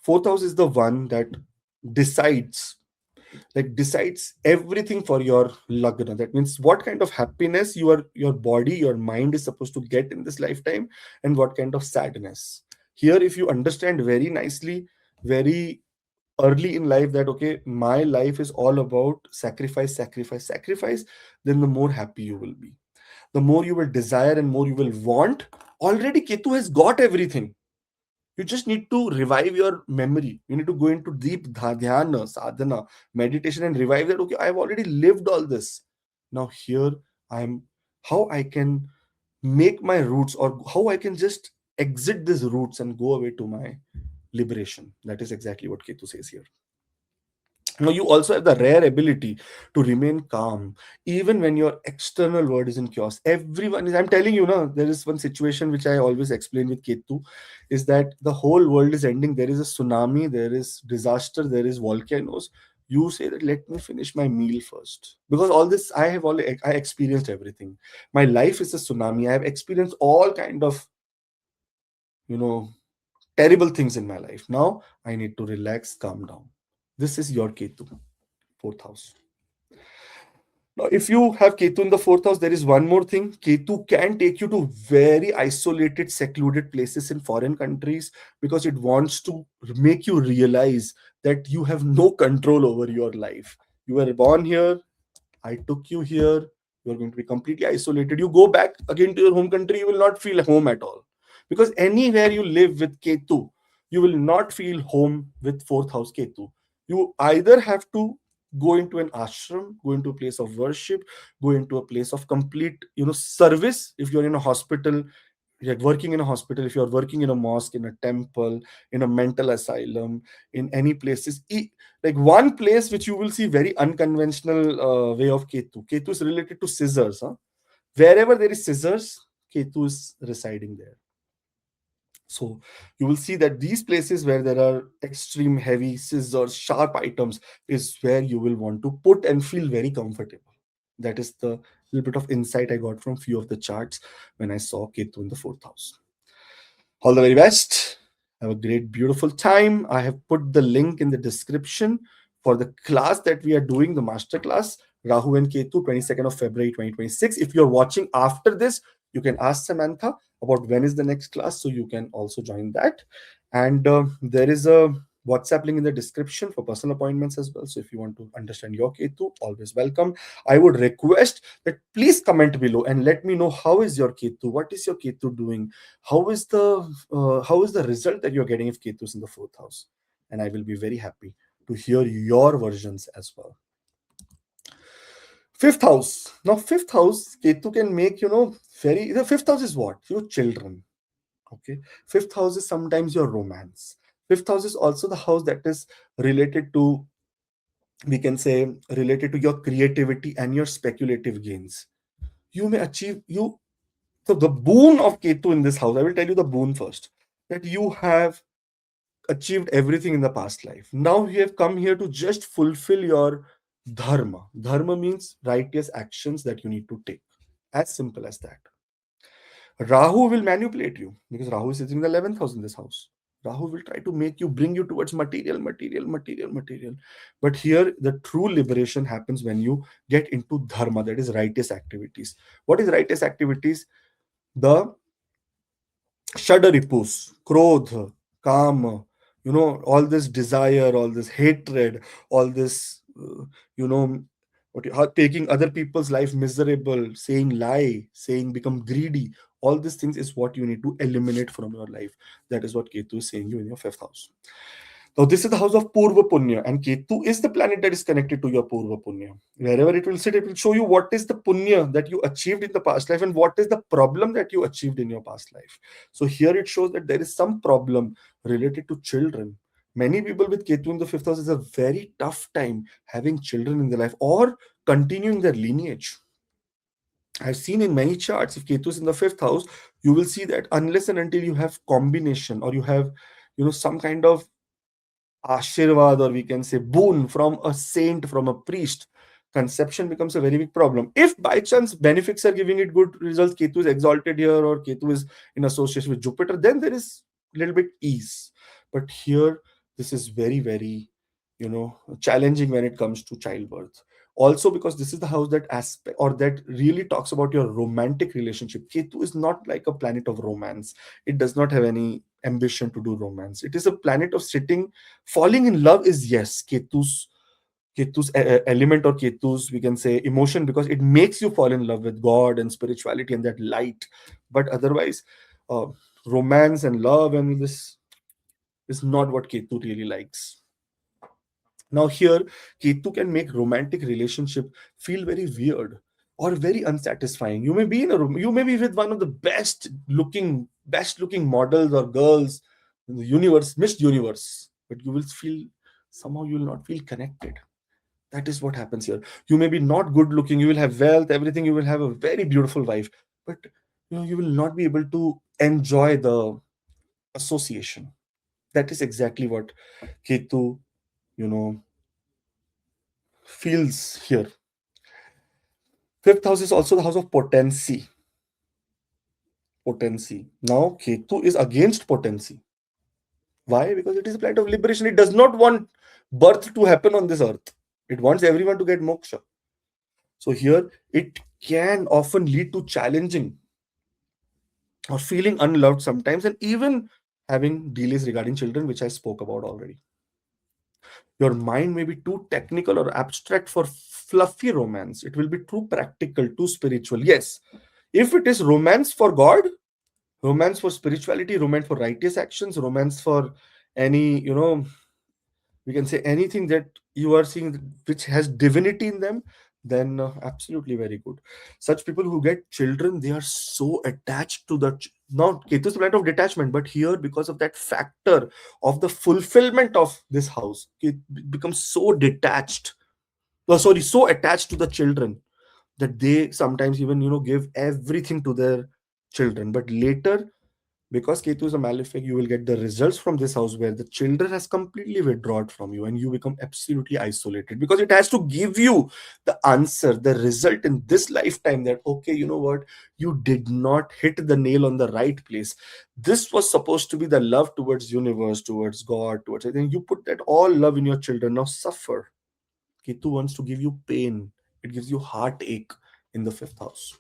fourth house is the one that decides decides everything for your lagna. That means what kind of happiness your body, your mind is supposed to get in this lifetime, and what kind of sadness. Here, if you understand very nicely, very early in life, that okay, my life is all about sacrifice, sacrifice, sacrifice, then the more happy you will be, the more you will desire and more you will want. Already Ketu has got everything. You just need to revive your memory. You need to go into deep dhyana, sadhana, meditation, and revive that. Okay, I've already lived all this. Now here I'm. How I can make my roots, or how I can just exit these roots and go away to my liberation. That is exactly what Ketu says here. Now, you also have the rare ability to remain calm, even when your external world is in chaos. Everyone is, I'm telling you now, there is one situation which I always explain with Ketu, is that the whole world is ending. There is a tsunami, there is disaster, there is volcanoes. You say that, let me finish my meal first. Because all this, I experienced everything. My life is a tsunami. I have experienced all kind of, you know, terrible things in my life. Now I need to relax, calm down. This is your Ketu, fourth house. Now, if you have Ketu in the fourth house, there is one more thing. Ketu can take you to very isolated, secluded places in foreign countries because it wants to make you realize that you have no control over your life. You were born here, I took you here. You're going to be completely isolated. You go back again to your home country, you will not feel home at all. Because anywhere you live with Ketu, you will not feel home with fourth house Ketu. You either have to go into an ashram, go into a place of worship, go into a place of complete, service. If you're in a hospital, you're working in a hospital, if you're working in a mosque, in a temple, in a mental asylum, in any places, like one place which you will see very unconventional way of Ketu is related to scissors. Wherever there is scissors, Ketu is residing there. So you will see that these places where there are extreme heavy scissors, sharp items, is where you will want to put and feel very comfortable. That is the little bit of insight I got from few of the charts when I saw Ketu in the fourth house. All the very best. Have a great, beautiful time. I have put the link in the description for the class that we are doing, the master class, Rahu and Ketu, 22nd of February 2026. If you're watching after this, you can ask Samantha about when is the next class, so you can also join that. And there is a WhatsApp link in the description for personal appointments as well. So if you want to understand your Ketu, always welcome. I would request that please comment below and let me know how is your Ketu, what is your Ketu doing, how is the result that you're getting if Ketu is in the fourth house, and I will be very happy to hear your versions as well. Fifth house. Now, fifth house, Ketu can make, very. The fifth house is what? Your children. Okay. Fifth house is sometimes your romance. Fifth house is also the house that is related to, we can say, related to your creativity and your speculative gains. You may achieve, so the boon of Ketu in this house, I will tell you the boon first, that you have achieved everything in the past life. Now you have come here to just fulfill your dharma. Dharma means righteous actions that you need to take. As simple as that. Rahu will manipulate you because Rahu is sitting in the 11th house in this house. Rahu will try to make you, bring you towards material, material, material, material. But here, the true liberation happens when you get into dharma, that is righteous activities. What is righteous activities? The Shadaripus, Krodh, Kam, all this desire, all this hatred, all this, taking other people's life miserable, saying lie, saying become greedy, all these things is what you need to eliminate from your life. That is what Ketu is saying you in your fifth house. Now, this is the house of Purva Punya, and Ketu is the planet that is connected to your Purva Punya. Wherever it will sit, it will show you what is the Punya that you achieved in the past life and what is the problem that you achieved in your past life. So, here it shows that there is some problem related to children. Many people with Ketu in the fifth house is a very tough time having children in their life or continuing their lineage. I've seen in many charts, if Ketu is in the fifth house, you will see that unless and until you have combination or you have, some kind of ashirvad, or we can say boon from a saint, from a priest, conception becomes a very big problem. If by chance benefics are giving it good results, Ketu is exalted here or Ketu is in association with Jupiter, then there is a little bit ease. But here, this is very, very, challenging when it comes to childbirth. Also, because this is the house that aspect or that really talks about your romantic relationship. Ketu is not like a planet of romance. It does not have any ambition to do romance. It is a planet of sitting. Falling in love is, yes, Ketu's element, or Ketu's, we can say, emotion, because it makes you fall in love with God and spirituality and that light. But otherwise, uh, romance and love and this is not what Ketu really likes. Now here, Ketu can make romantic relationship feel very weird or very unsatisfying. You may be in a room, you may be with one of the best looking models or girls in the universe, Miss Universe, but you will feel, somehow you will not feel connected. That is what happens here. You may be not good looking, you will have wealth, everything, you will have a very beautiful wife, but you will not be able to enjoy the association. That is exactly what Ketu, you know, feels here. Fifth house is also the house of potency. Potency. Now, Ketu is against potency. Why? Because it is a planet of liberation. It does not want birth to happen on this earth. It wants everyone to get moksha. So here, it can often lead to challenging or feeling unloved sometimes, and even having delays regarding children, which I spoke about already. Your mind may be too technical or abstract for fluffy romance. It will be too practical, too spiritual. Yes, if it is romance for God, romance for spirituality, romance for righteous actions, romance for any, we can say anything that you are seeing which has divinity in them, then absolutely very good. Such people who get children, they are so attached to the now Ketu is the planet of detachment, but here, because of that factor of the fulfillment of this house, it becomes so detached, sorry, so attached to the children, that they sometimes even give everything to their children, but later Because Ketu is a malefic, you will get the results from this house where the children has completely withdrawn from you and you become absolutely isolated, because it has to give you the answer, the result in this lifetime, that okay, you know what, you did not hit the nail on the right place. This was supposed to be the love towards universe, towards God, towards anything. You put that all love in your children, now suffer. Ketu wants to give you pain. It gives you heartache in the fifth house.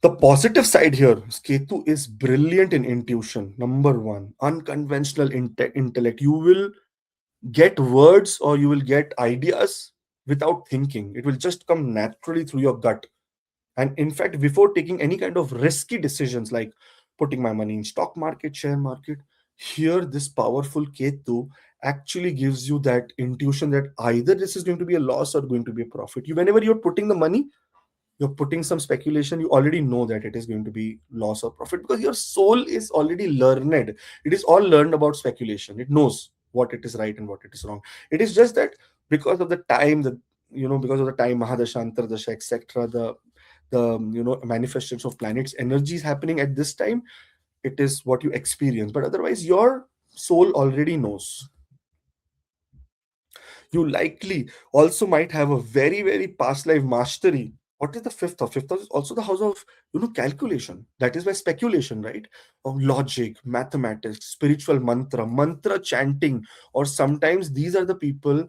The positive side here is Ketu is brilliant in intuition. Number one, unconventional intellect. You will get words or you will get ideas without thinking. It will just come naturally through your gut. And in fact, before taking any kind of risky decisions like putting my money in stock market, share market, here this powerful Ketu actually gives you that intuition that either this is going to be a loss or going to be a profit. You, whenever you're putting the money, you're putting some speculation, you already know that it is going to be loss or profit, because your soul is already learned. It is all learned about speculation. It knows what it is right and what it is wrong. It is just that because of the time, the, because of the time, Mahadasha, Antardasha, etc., the manifestations of planets energy is happening at this time, it is what you experience. But otherwise your soul already knows. You likely also might have a very, very past life mastery. What is the fifth house? Fifth house is also the house of calculation. That is why speculation, right? Of logic, mathematics, spiritual mantra chanting, or sometimes these are the people,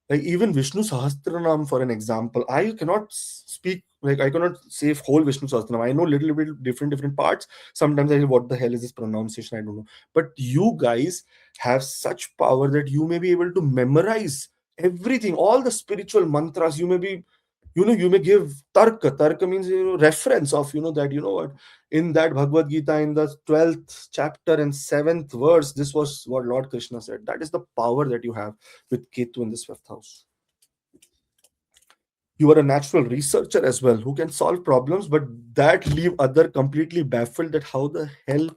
like even Vishnu Sahasranam, for an example. I cannot speak, like I cannot say whole Vishnu Sahasranam. I know little bit different parts. Sometimes I say, what the hell is this pronunciation? I don't know. But you guys have such power that you may be able to memorize everything, all the spiritual mantras. You may be, you may give tarka means reference of, that, what, in that Bhagavad Gita, in the 12th chapter and 7th verse, this was what Lord Krishna said. That is the power that you have with Ketu in this fifth house. You are a natural researcher as well, who can solve problems, but that leave other completely baffled, that how the hell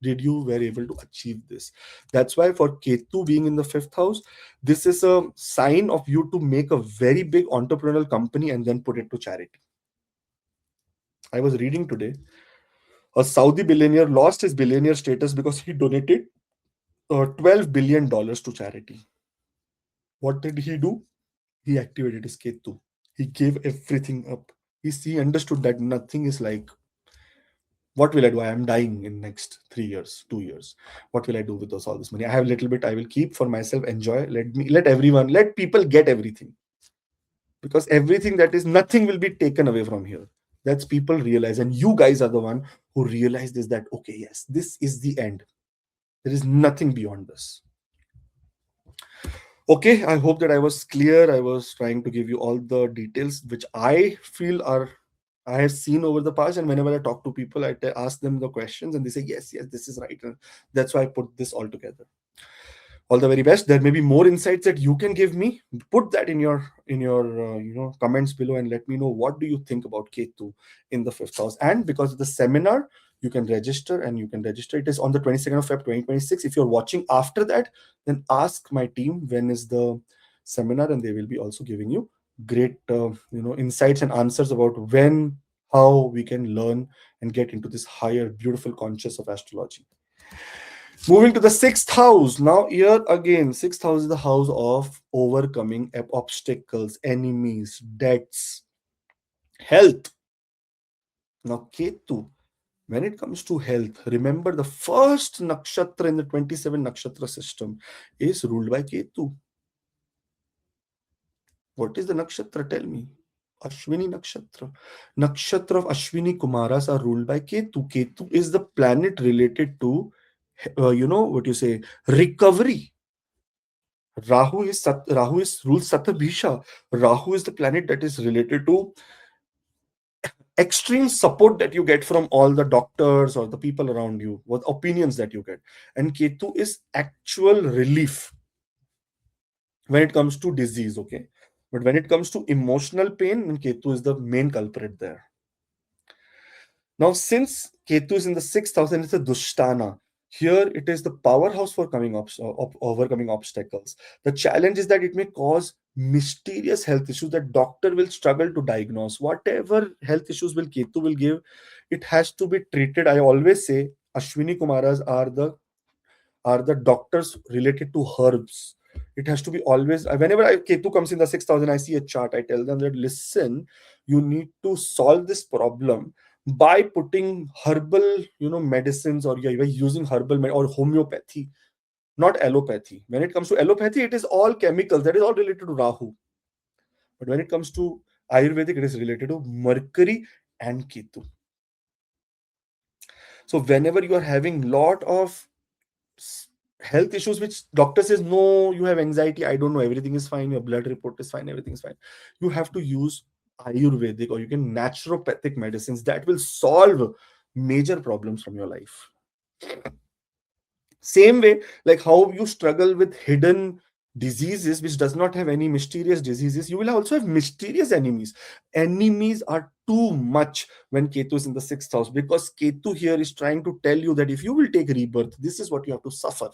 did you were able to achieve this. That's why for Ketu being in the fifth house, this is a sign of you to make a very big entrepreneurial company and then put it to charity. I was reading today, a Saudi billionaire lost his billionaire status because he donated $12 billion to charity. What did he do? He activated his Ketu. He gave everything up. He understood that nothing is like, what will I do? I am dying in next 3 years, 2 years. What will I do with all this money? I have a little bit, I will keep for myself, enjoy. Let people get everything. Because everything that is, nothing will be taken away from here. That's people realize. And you guys are the one who realize this, that, okay, yes, this is the end. There is nothing beyond this. Okay, I hope that I was clear. I was trying to give you all the details which I feel are, I have seen over the past, and whenever I talk to people, ask them the questions, and they say yes, yes, this is right, and that's why I put this all together. All the very best. There may be more insights that you can give me. Put that in your comments below, and let me know what do you think about Ketu in the fifth house. And because of the seminar, you can register, and you can register. It is on the 22nd of Feb 2026. If you're watching after that, then ask my team when is the seminar, and they will be also giving you great insights and answers about when, how we can learn and get into this higher beautiful conscious of astrology. Moving to the sixth house. Now, here again, sixth house is the house of overcoming obstacles, enemies, debts, health. Now, Ketu, when it comes to health, remember the first nakshatra in the 27 nakshatra system is ruled by Ketu. What is the nakshatra? Tell me. Ashwini nakshatra. Nakshatra of Ashwini Kumaras are ruled by Ketu. Ketu is the planet related to, what you say, recovery. Rahu is rules Satabhisha. Rahu is the planet that is related to extreme support that you get from all the doctors or the people around you, what opinions that you get. And Ketu is actual relief when it comes to disease, okay? But when it comes to emotional pain, then Ketu is the main culprit there. Now, since Ketu is in the sixth house and it's a Dushtana, Here, it is the powerhouse for overcoming obstacles. The challenge is that it may cause mysterious health issues that doctor will struggle to diagnose. Whatever health issues will Ketu will give, it has to be treated. I always say Ashwini Kumaras are the doctors related to herbs. It has to be always. Whenever Ketu comes in the 6,000, I see a chart. I tell them that listen, you need to solve this problem by putting herbal, medicines, or you're using or homeopathy, not allopathy. When it comes to allopathy, it is all chemicals. That is all related to Rahu. But when it comes to Ayurvedic, it is related to Mercury and Ketu. So whenever you are having lot of health issues which doctor says no, you have anxiety, I don't know, everything is fine, your blood report is fine, everything is fine, you have to use Ayurvedic or you can naturopathic medicines that will solve major problems from your life. Same way, like how you struggle with hidden diseases which does not have any mysterious diseases, you will also have mysterious enemies. Enemies are too much when Ketu is in the sixth house, because Ketu here is trying to tell you that if you will take rebirth, this is what you have to suffer.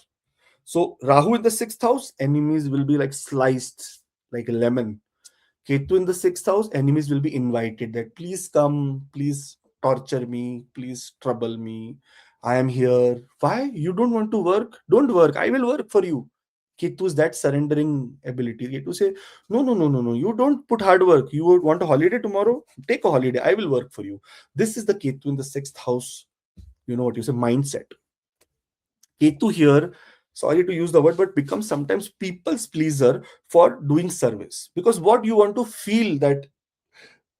So Rahu in the sixth house, enemies will be like sliced like a lemon. Ketu in the sixth house, enemies will be invited that please come, please torture me, please trouble me. I am here. Why? You don't want to work? Don't work. I will work for you. Ketu's that surrendering ability. Ketu say, no, no, no, no, no. You don't put hard work. You would want a holiday tomorrow? Take a holiday. I will work for you. This is the Ketu in the sixth house. You know what you say? Mindset. Ketu here, sorry to use the word, but becomes sometimes people's pleaser for doing service. Because what you want to feel that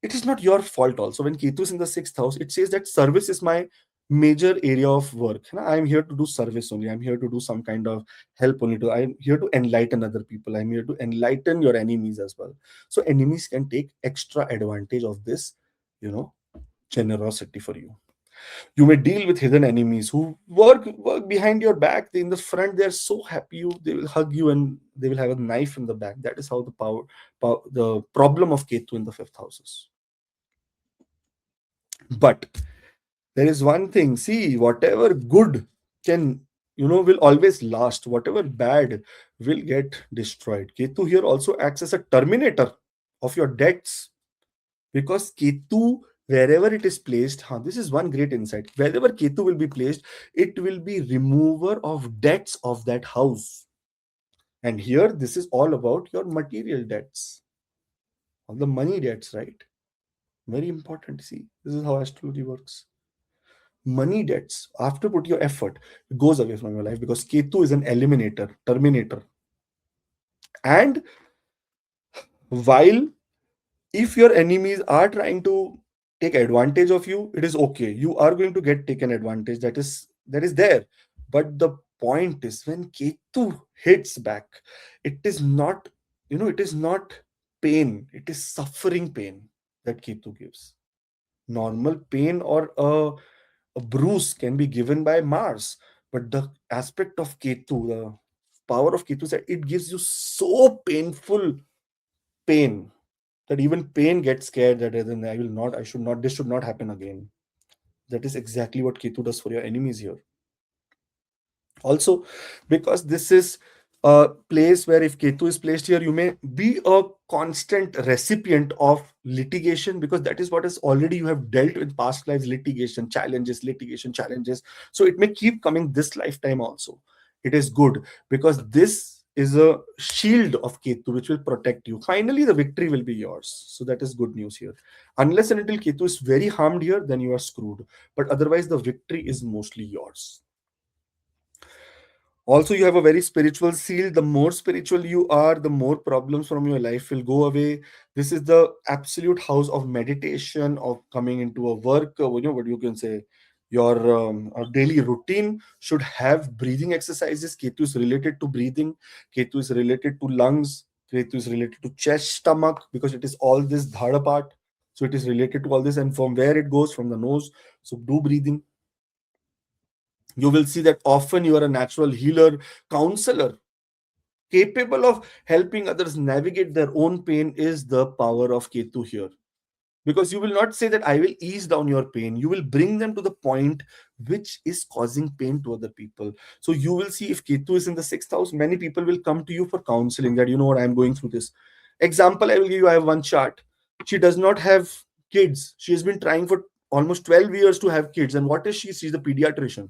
it is not your fault also. When Ketu is in the sixth house, it says that service is my major area of work. I'm here to do service only. I'm here to do some kind of help only. I'm here to enlighten other people. I'm here to enlighten your enemies as well. So enemies can take extra advantage of this, you know, generosity for you. You may deal with hidden enemies who work behind your back. In the front, they are so happy you. They will hug you and they will have a knife in the back. That is how the problem of Ketu in the fifth houses. But there is one thing. See, whatever good can will always last. Whatever bad will get destroyed. Ketu here also acts as a terminator of your debts, because Ketu, wherever it is placed, this is one great insight. Wherever Ketu will be placed, it will be remover of debts of that house. And here, this is all about your material debts, all the money debts, right? Very important. See, this is how astrology works. Money debts, after put your effort, it goes away from your life, because Ketu is an eliminator, terminator. And while if your enemies are trying to take advantage of you, it is okay, you are going to get taken advantage, that is there. But the point is, when Ketu hits back, it is not, it is not pain, it is suffering pain that Ketu gives. Normal pain or a bruise can be given by Mars, but the aspect of Ketu, the power of Ketu, is that it gives you so painful pain that even pain gets scared, that I should not, this should not happen again. That is exactly what Ketu does for your enemies here. Also, because this is a place where if Ketu is placed here, you may be a constant recipient of litigation, because that is what is already you have dealt with past lives, litigation challenges. So it may keep coming this lifetime also. It is good, because this is a shield of Ketu which will protect you. Finally, the victory will be yours. So that is good news here. Unless and until Ketu is very harmed here, then you are screwed. But otherwise, the victory is mostly yours. Also, you have a very spiritual seal. The more spiritual you are, the more problems from your life will go away. This is the absolute house of meditation, of coming into a work, what you can say, your daily routine should have breathing exercises. Ketu is related to breathing. Ketu is related to lungs. Ketu is related to chest, stomach, because it is all this dhada part. So it is related to all this, and from where it goes, from the nose. So do breathing. You will see that often you are a natural healer, counselor, capable of helping others navigate their own pain. Is the power of Ketu here. Because you will not say that I will ease down your pain, you will bring them to the point which is causing pain to other people. So you will see, if Ketu is in the sixth house, many people will come to you for counseling, that, you know what, I'm going through this. Example I will give you, I have one chart. She does not have kids. She has been trying for almost 12 years to have kids. And what is she? She's the pediatrician.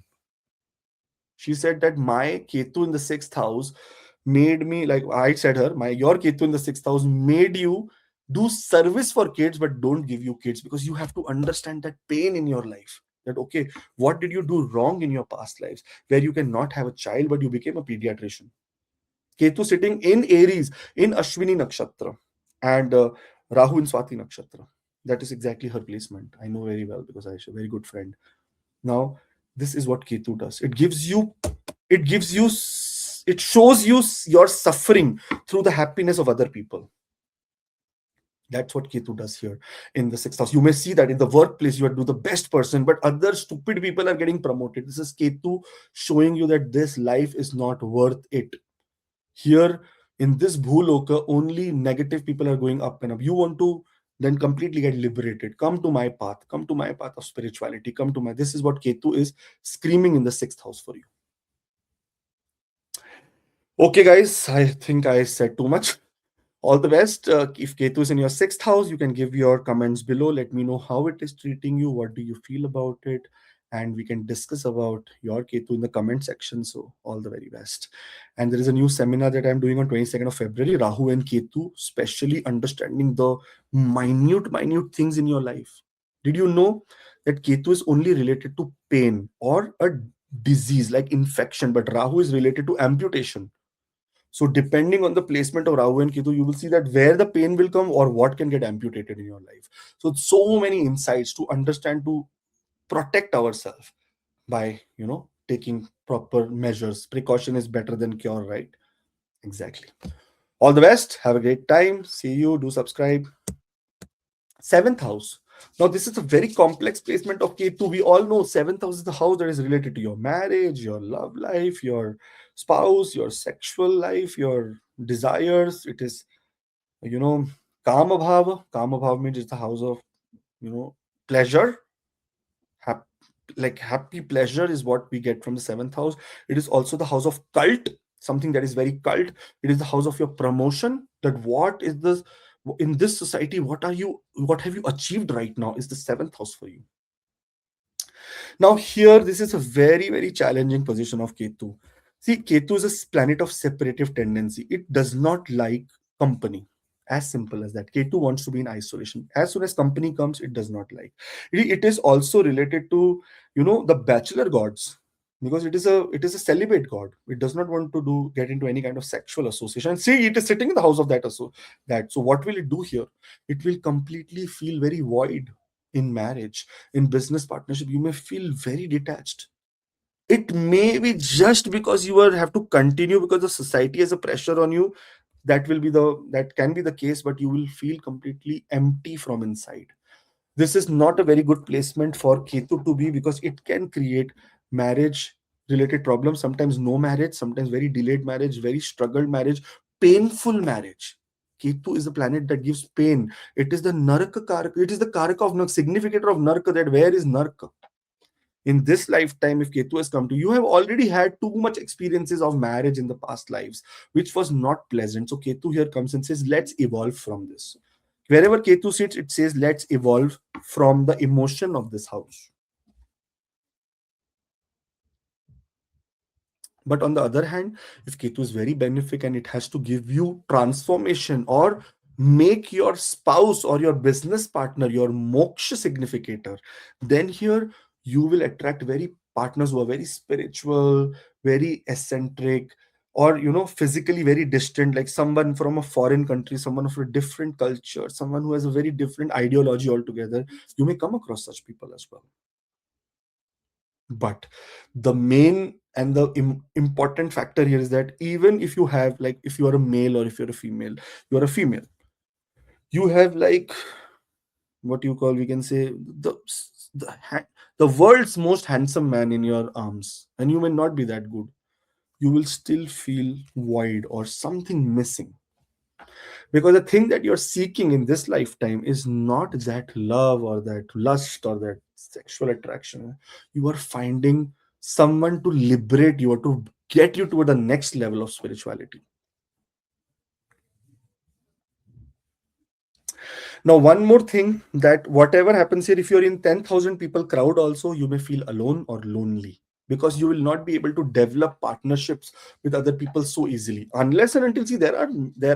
She said that my Ketu in the sixth house made me, like I said her, my your Ketu in the sixth house made you do service for kids, but don't give you kids, because you have to understand that pain in your life. That okay, what did you do wrong in your past lives where you cannot have a child, but you became a pediatrician? Ketu sitting in Aries in Ashwini Nakshatra, and Rahu in Swati Nakshatra. That is exactly her placement. I know very well because I have a very good friend. Now, this is what Ketu does. It shows you your suffering through the happiness of other people. That's what Ketu does here in the sixth house. You may see that in the workplace you are the best person, but other stupid people are getting promoted. This is Ketu showing you that this life is not worth it. Here in this Bhuloka, only negative people are going up and up. You want to then completely get liberated. Come to my path. Come to my path of spirituality. Come to my. This is what Ketu is screaming in the sixth house for you. Okay, guys, I think I said too much. All the best. If Ketu is in your sixth house, you can give your comments below. Let me know how it is treating you. What do you feel about it? And we can discuss about your Ketu in the comment section. So, all the very best. And there is a new seminar that I'm doing on 22nd of February, Rahu and Ketu, especially understanding the minute things in your life. Did you know that Ketu is only related to pain or a disease like infection, but Rahu is related to amputation? So depending on the placement of Rahu and Ketu, you will see that where the pain will come or what can get amputated in your life. So so many insights to understand, to protect ourselves by, taking proper measures. Precaution is better than cure, right? Exactly. All the best. Have a great time. See you. Do subscribe. Seventh house. Now, this is a very complex placement of Ketu. We all know seventh house is the house that is related to your marriage, your love life, your spouse, your sexual life, your desires. It is, you know, Kama Bhava. Kama Bhava means it's the house of, pleasure. Hap- like happy pleasure is what we get from the seventh house. It is also the house of cult, something that is very cult. It is the house of your promotion. That what is this in this society? What have you achieved right now? Is the seventh house for you? Now, here, this is a very, very challenging position of Ketu. See, Ketu is a planet of separative tendency. It does not like company. As simple as that. Ketu wants to be in isolation. As soon as company comes, it does not like. It is also related to, the bachelor gods, because it is a celibate god. It does not want to get into any kind of sexual association. And see, it is sitting in the house of that. So what will it do here? It will completely feel very void in marriage, in business partnership. You may feel very detached. It may be just because you have to continue because the society has a pressure on you. That can be the case, but you will feel completely empty from inside. This is not a very good placement for Ketu to be, because it can create marriage related problems. Sometimes no marriage, sometimes very delayed marriage, very struggled marriage, painful marriage. Ketu is a planet that gives pain. It is the Naraka Karaka. It is the Karaka of Naraka, significator of Naraka. That where is Naraka? In this lifetime, if Ketu has come to you, have already had too much experiences of marriage in the past lives, which was not pleasant. So Ketu here comes and says, let's evolve from this. Wherever Ketu sits, it says, let's evolve from the emotion of this house. But on the other hand, if Ketu is very benefic and it has to give you transformation or make your spouse or your business partner your moksha significator, then here you will attract very partners who are very spiritual, very eccentric, or physically very distant, like someone from a foreign country, someone of a different culture, someone who has a very different ideology altogether. You may come across such people as well. But the main and the important factor here is that even if you have, like, if you are a male or if you're a female, you are a female, you have, like, what you call, we can say, the world's most handsome man in your arms, and you may not be that good. You will still feel void or something missing. Because the thing that you're seeking in this lifetime is not that love or that lust or that sexual attraction. You are finding someone to liberate you or to get you to the next level of spirituality. Now, one more thing, that whatever happens here, if you're in 10,000 people crowd also, you may feel alone or lonely, because you will not be able to develop partnerships with other people so easily. Unless and until, see, there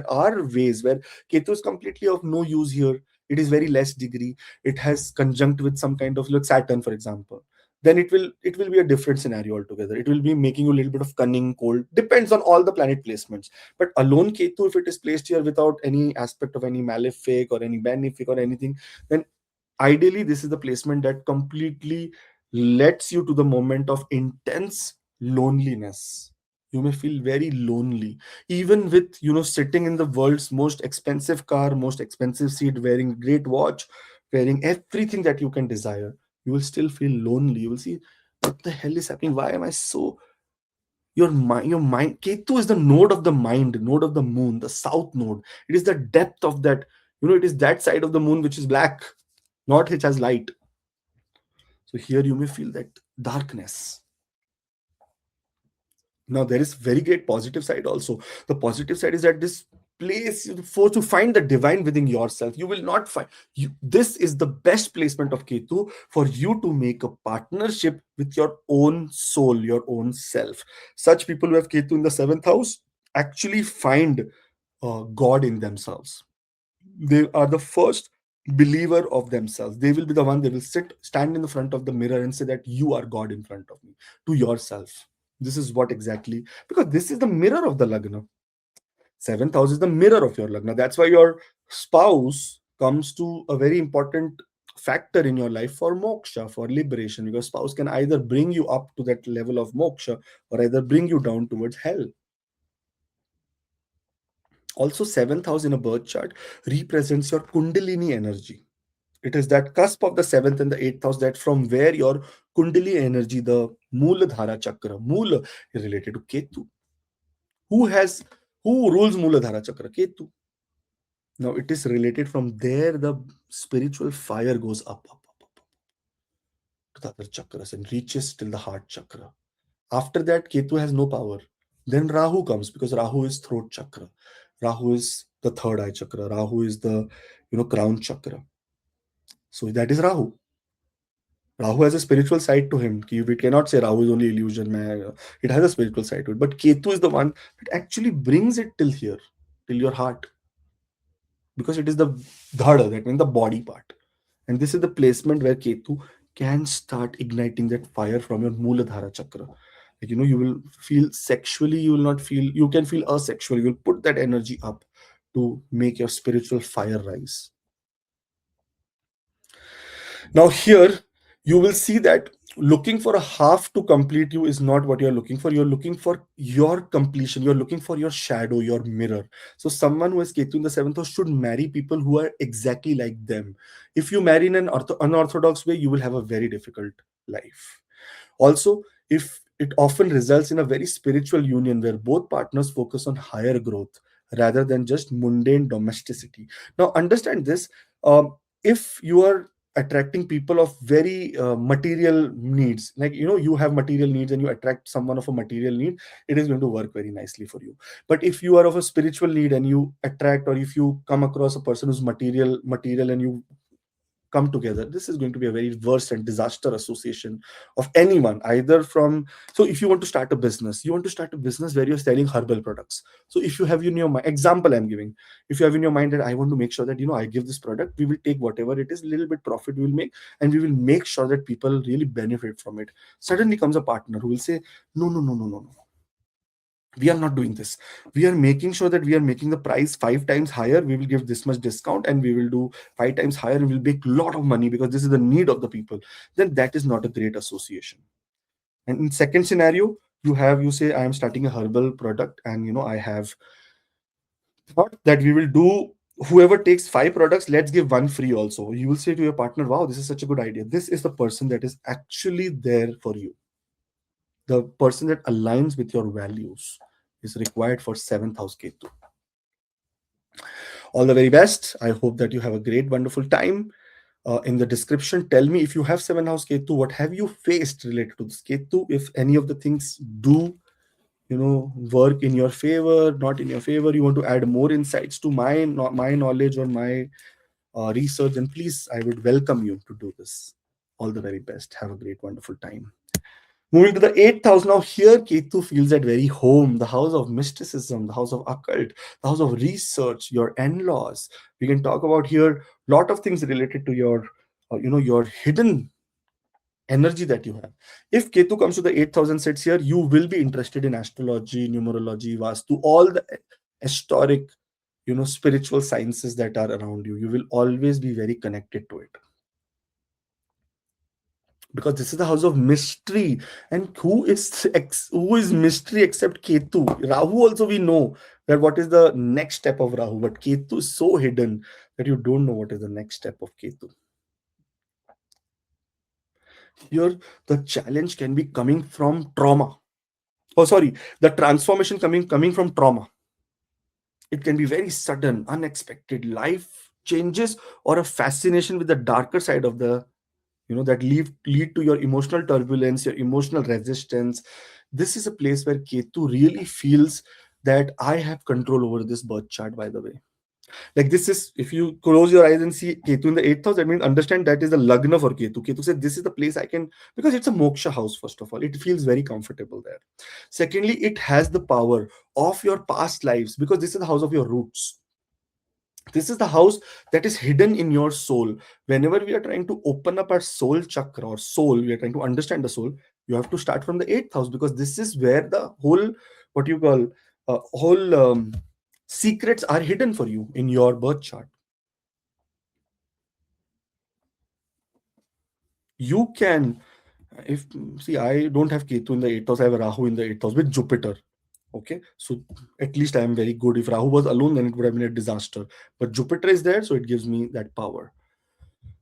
are ways where Ketu is completely of no use here. It is very less degree. It has conjunct with some kind of, like Saturn, for example. Then it will be a different scenario altogether. It will be making you a little bit of cunning, cold. Depends on all the planet placements. But alone Ketu, if it is placed here without any aspect of any malefic or any benefic or anything, then ideally this is the placement that completely lets you to the moment of intense loneliness. You may feel very lonely, even with, sitting in the world's most expensive car, most expensive seat, wearing great watch, wearing everything that you can desire. You will still feel lonely. You will see, what the hell is happening? Why am I so, your mind, Ketu is the node of the mind, node of the moon, the south node. It is the depth of that. It is that side of the moon which is black, not which has light. So here you may feel that darkness. Now there is very great positive side also. The positive side is that this place for to find the divine within yourself. You will not find you. This is the best placement of Ketu for you to make a partnership with your own soul, your own self. Such people who have Ketu in the seventh house actually find God in themselves. They are the first believer of themselves. They will be the one, they will stand in the front of the mirror and say that you are God in front of me, to yourself. This is what exactly, because this is the mirror of the lagna. Seventh house is the mirror of your lagna. That's why your spouse comes to a very important factor in your life for moksha, for liberation, because spouse can either bring you up to that level of moksha or either bring you down towards hell. Also, seventh house in a birth chart represents your kundalini energy. It is that cusp of the seventh and the eighth house, that from where your kundalini energy, the Mooladhara chakra, Moola is related to Ketu. Who has who rules Mooladhara chakra? Ketu. Now it is related, from there the spiritual fire goes up to the other chakras and reaches till the heart chakra. After that, Ketu has no power. Then Rahu comes, because Rahu is throat chakra. Rahu is the third eye chakra. Rahu is the crown chakra. So that is Rahu. Rahu has a spiritual side to him. We cannot say Rahu is only illusion. It has a spiritual side to it. But Ketu is the one that actually brings it till here, till your heart, because it is the dhada, that means the body part. And this is the placement where Ketu can start igniting that fire from your Mooladhara chakra. Like, you will feel sexually, you will not feel, you can feel asexual. You will put that energy up to make your spiritual fire rise. Now, here you will see that looking for a half to complete you is not what you're looking for. You're looking for your completion. You're looking for your shadow, your mirror. So, someone who has Ketu in the seventh house should marry people who are exactly like them. If you marry in an unorthodox way, you will have a very difficult life. Also, if it often results in a very spiritual union where both partners focus on higher growth rather than just mundane domesticity. Now, understand this. If you are attracting people of very material needs, like, you have material needs and you attract someone of a material need, it is going to work very nicely for you. But if you are of a spiritual need and you attract, or if you come across a person who's material and you come together, this is going to be a very worst and disaster association of anyone, either from. So if you want to start a business, you want to start a business where you're selling herbal products. So if you have in your mind, example I'm giving, if you have in your mind that I want to make sure that, I give this product, we will take whatever it is, little bit profit we will make, and we will make sure that people really benefit from it. Suddenly comes a partner who will say, no, no, no, no, no, no, we are not doing this. We are making sure that we are making the price 5 times higher. We will give this much discount and we will do 5 times higher and we'll make a lot of money because this is the need of the people. Then that is not a great association. And in second scenario, you say, I am starting a herbal product, and I have thought that we will do, whoever takes 5 products, let's give one free also. You will say to your partner, wow, this is such a good idea. This is the person that is actually there for you. The person that aligns with your values is required for seventh house Ketu. All the very best. I hope that you have a great, wonderful time. In the description, tell me if you have seven house Ketu, what have you faced related to this Ketu? If any of the things do, work in your favor, not in your favor, you want to add more insights to my knowledge or my research, then please, I would welcome you to do this. All the very best. Have a great, wonderful time. Moving to the eighth house now, here Ketu feels at very home, the house of mysticism, the house of occult, the house of research, your in-laws. We can talk about here lot of things related to your, your hidden energy that you have. If Ketu comes to the 8,000 sits here, you will be interested in astrology, numerology, vastu, all the historic, spiritual sciences that are around you. You will always be very connected to it, because this is the house of mystery. And who is mystery except Ketu? Rahu also, we know that what is the next step of Rahu, but Ketu is so hidden that you don't know what is the next step of Ketu. Here the challenge can be coming from trauma. Oh, sorry, the transformation coming from trauma. It can be very sudden, unexpected life changes, or a fascination with the darker side of the, that lead to your emotional turbulence, your emotional resistance. This is a place where Ketu really feels that I have control over this birth chart, by the way. Like, this is, if you close your eyes and see Ketu in the eighth house, that means understand that is the lagna for Ketu. Ketu said this is the place I can, because it's a moksha house. First of all, it feels very comfortable there. Secondly, it has the power of your past lives, because this is the house of your roots. This is the house that is hidden in your soul. Whenever we are trying to open up our soul chakra or soul, we are trying to understand the soul, you have to start from the eighth house, because this is where the whole, what you call, whole secrets are hidden for you in your birth chart. You can, if, see, I don't have Ketu in the eighth house, I have Rahu in the eighth house with Jupiter. Okay, so at least I am very good. If Rahu was alone, then it would have been a disaster. But Jupiter is there, so it gives me that power.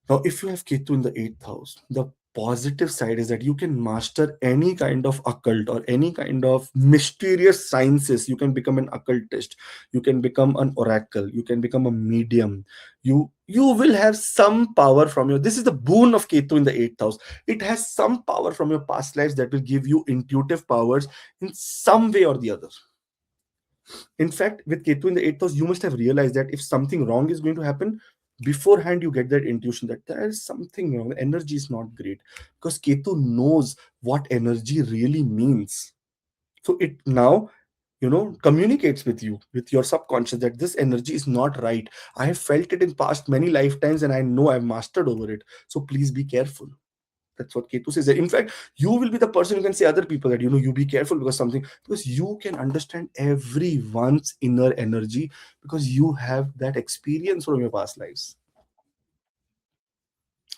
Now, if you have Ketu in the eighth house, the positive side is that you can master any kind of occult or any kind of mysterious sciences. You can become an occultist. You can become an oracle. You can become a medium. You will have some power from your. This is the boon of Ketu in the eighth house. It has some power from your past lives that will give you intuitive powers in some way or the other. In fact, with Ketu in the eighth house, you must have realized that if something wrong is going to happen, beforehand you get that intuition that there is something wrong. The energy is not great, because Ketu knows what energy really means. So it now, communicates with you, with your subconscious, that this energy is not right. I have felt it in past many lifetimes, and I know I've mastered over it. So please be careful. That's what Ketu says. In fact, you will be the person who can say other people that, you be careful, because you can understand everyone's inner energy, because you have that experience from your past lives.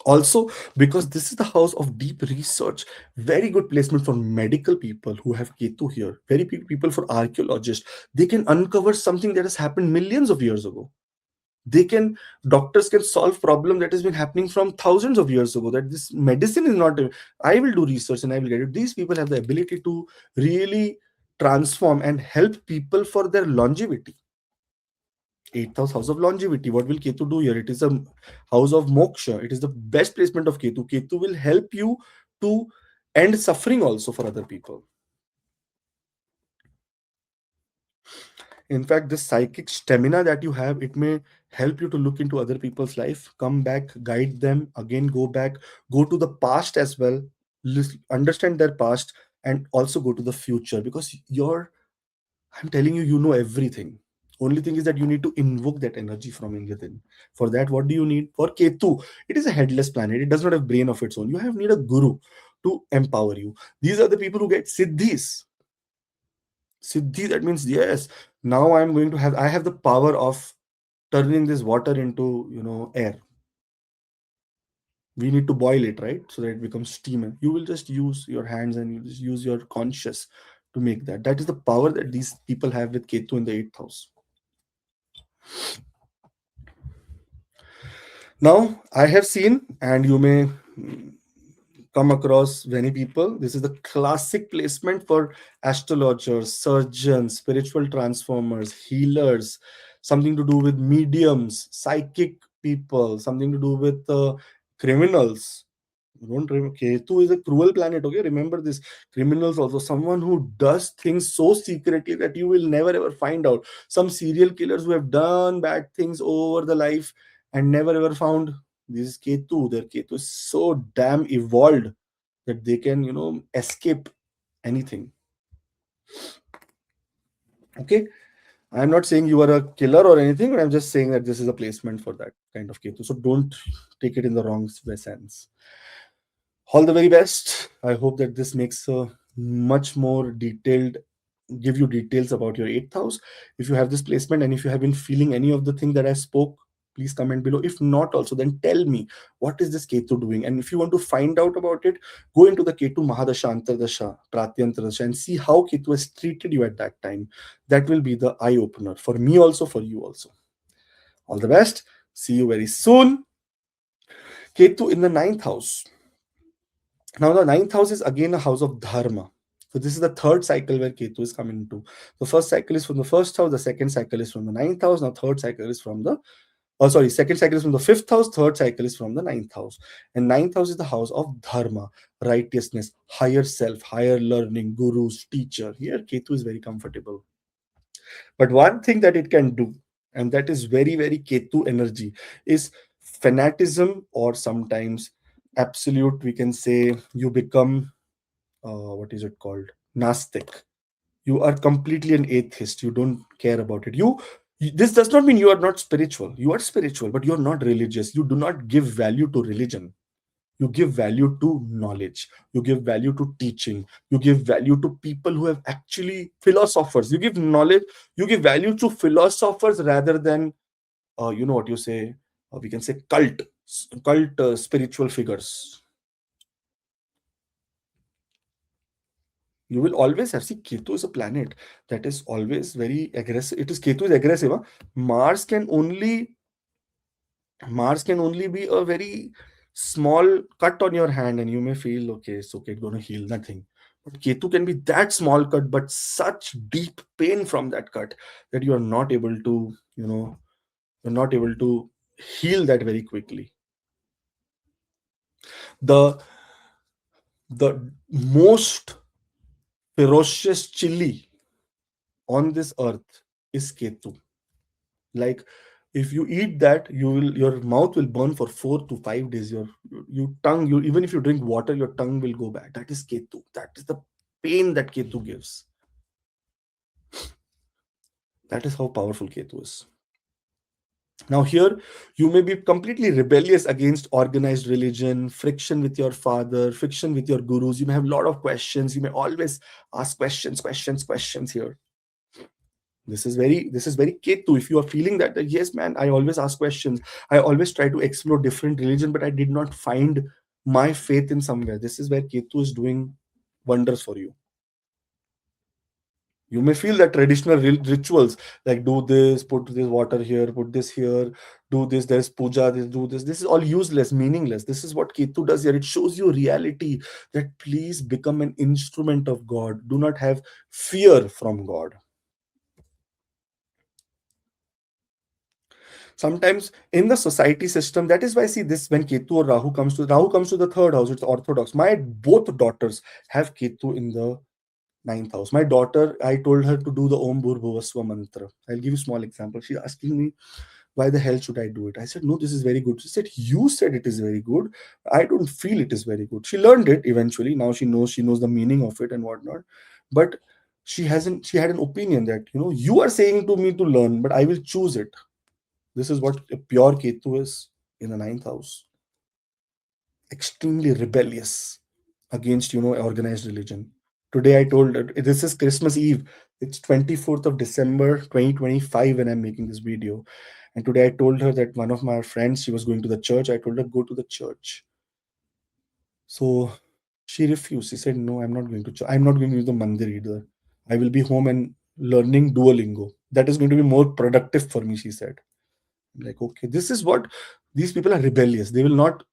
Also, because this is the house of deep research, very good placement for medical people who have Ketu here. Very people for archaeologists. They can uncover something that has happened millions of years ago. Doctors can solve problem that has been happening from thousands of years ago, that this medicine is not. I will do research and I will get it. These people have the ability to really transform and help people for their longevity. Eighth house of longevity. What will Ketu do here? It is a house of moksha. It is the best placement of Ketu. Ketu will help you to end suffering also for other people. In fact, this psychic stamina that you have, it may help you to look into other people's life, come back, guide them, again go back, go to the past as well, understand their past, and also go to the future, because I'm telling you, you know everything. Only thing is that you need to invoke that energy from within. For that, what do you need? For Ketu, it is a headless planet. It does not have brain of its own. You have need a guru to empower you. These are the people who get siddhis. Siddhi, that means, yes, now I have the power of turning this water into, air. We need to boil it, right? So that it becomes steam. And you will just use your hands and you just use your conscious to make that. That is the power that these people have with Ketu in the eighth house. Now, I have seen, and you may come across many people, this is the classic placement for astrologers, surgeons, spiritual transformers, healers, something to do with mediums, psychic people, something to do with criminals. Don't remember, Ketu is a cruel planet. Okay, remember this. Criminals also, someone who does things so secretly that you will never ever find out. Some serial killers who have done bad things over the life and never ever found. This is Ketu. Their Ketu is so damn evolved that they can, escape anything. Okay, I'm not saying you are a killer or anything, but I'm just saying that this is a placement for that kind of Ketu. So don't take it in the wrong sense. All the very best. I hope that this makes a much more detailed, give you details about your eighth house. If you have this placement and if you have been feeling any of the thing that I spoke, please comment below. If not, also then tell me what is this Ketu doing. And if you want to find out about it, go into the Ketu Mahadasha, Antardasha, Pratyantardasha, and see how Ketu has treated you at that time. That will be the eye opener for me also, for you also. All the best. See you very soon. Ketu in the ninth house. Now, the ninth house is again a house of dharma. So, this is the third cycle where Ketu is coming into. The first cycle is from the first house, the second cycle is from the ninth house, now, third cycle is from the second cycle is from the fifth house, third cycle is from the ninth house. And ninth house is the house of dharma, righteousness, higher self, higher learning, gurus, teacher. Here, Ketu is very comfortable. But one thing that it can do, and that is very, very Ketu energy, is fanaticism, or sometimes absolute, we can say, you become, what is it called? Nastic. You are completely an atheist. You don't care about it. This does not mean you are not spiritual. You are spiritual, but you are not religious. You do not give value to religion. You give value to knowledge. You give value to teaching. You give value to people who have actually philosophers. You give knowledge. You give value to philosophers rather than, what you say. We can say cult spiritual figures. You will always have, see, Ketu is a planet that is always very aggressive. It is, Ketu is aggressive, huh? Mars can only be a very small cut on your hand, and you may feel okay, it's okay, it's going to heal, nothing. But Ketu can be that small cut, but such deep pain from that cut that you are not able to, you're not able to heal that very quickly. The the most ferocious chili on this earth is Ketu. Like, if you eat that, your mouth will burn for 4 to 5 days. Your tongue, even if you drink water, your tongue will go bad. That is Ketu. That is the pain that Ketu gives. That is how powerful Ketu is. Now, here you may be completely rebellious against organized religion, friction with your father, friction with your gurus. You may have a lot of questions. You may always ask questions here. This is very Ketu. If you are feeling that, yes, man, I always ask questions. I always try to explore different religion, but I did not find my faith in somewhere. This is where Ketu is doing wonders for you. You may feel that traditional rituals, like do this, put this water here, put this here, do this, there's puja, do this. This is all useless, meaningless. This is what Ketu does here. It shows you reality, that please become an instrument of God. Do not have fear from God. Sometimes in the society system, that is why, see, this, when Ketu or Rahu comes to the third house, it's orthodox. My both daughters have Ketu in the ninth house. My daughter, I told her to do the Om Bhur mantra. I'll give you a small example. She's asking me, why the hell should I do it? I said, no, this is very good. She said, you said it is very good. I don't feel it is very good. She learned it eventually. Now she knows the meaning of it and whatnot. But she had an opinion that, you are saying to me to learn, but I will choose it. This is what a pure Ketu is in the ninth house. Extremely rebellious against, organized religion. Today I told her, this is Christmas Eve. It's 24th of December 2025 when I'm making this video. And today I told her that one of my friends, she was going to the church. I told her, go to the church. So she refused. She said, no, I'm not going to church. I'm not going to the mandir either. I will be home and learning Duolingo. That is going to be more productive for me, she said. Like, okay, this is what, these people are rebellious. They will not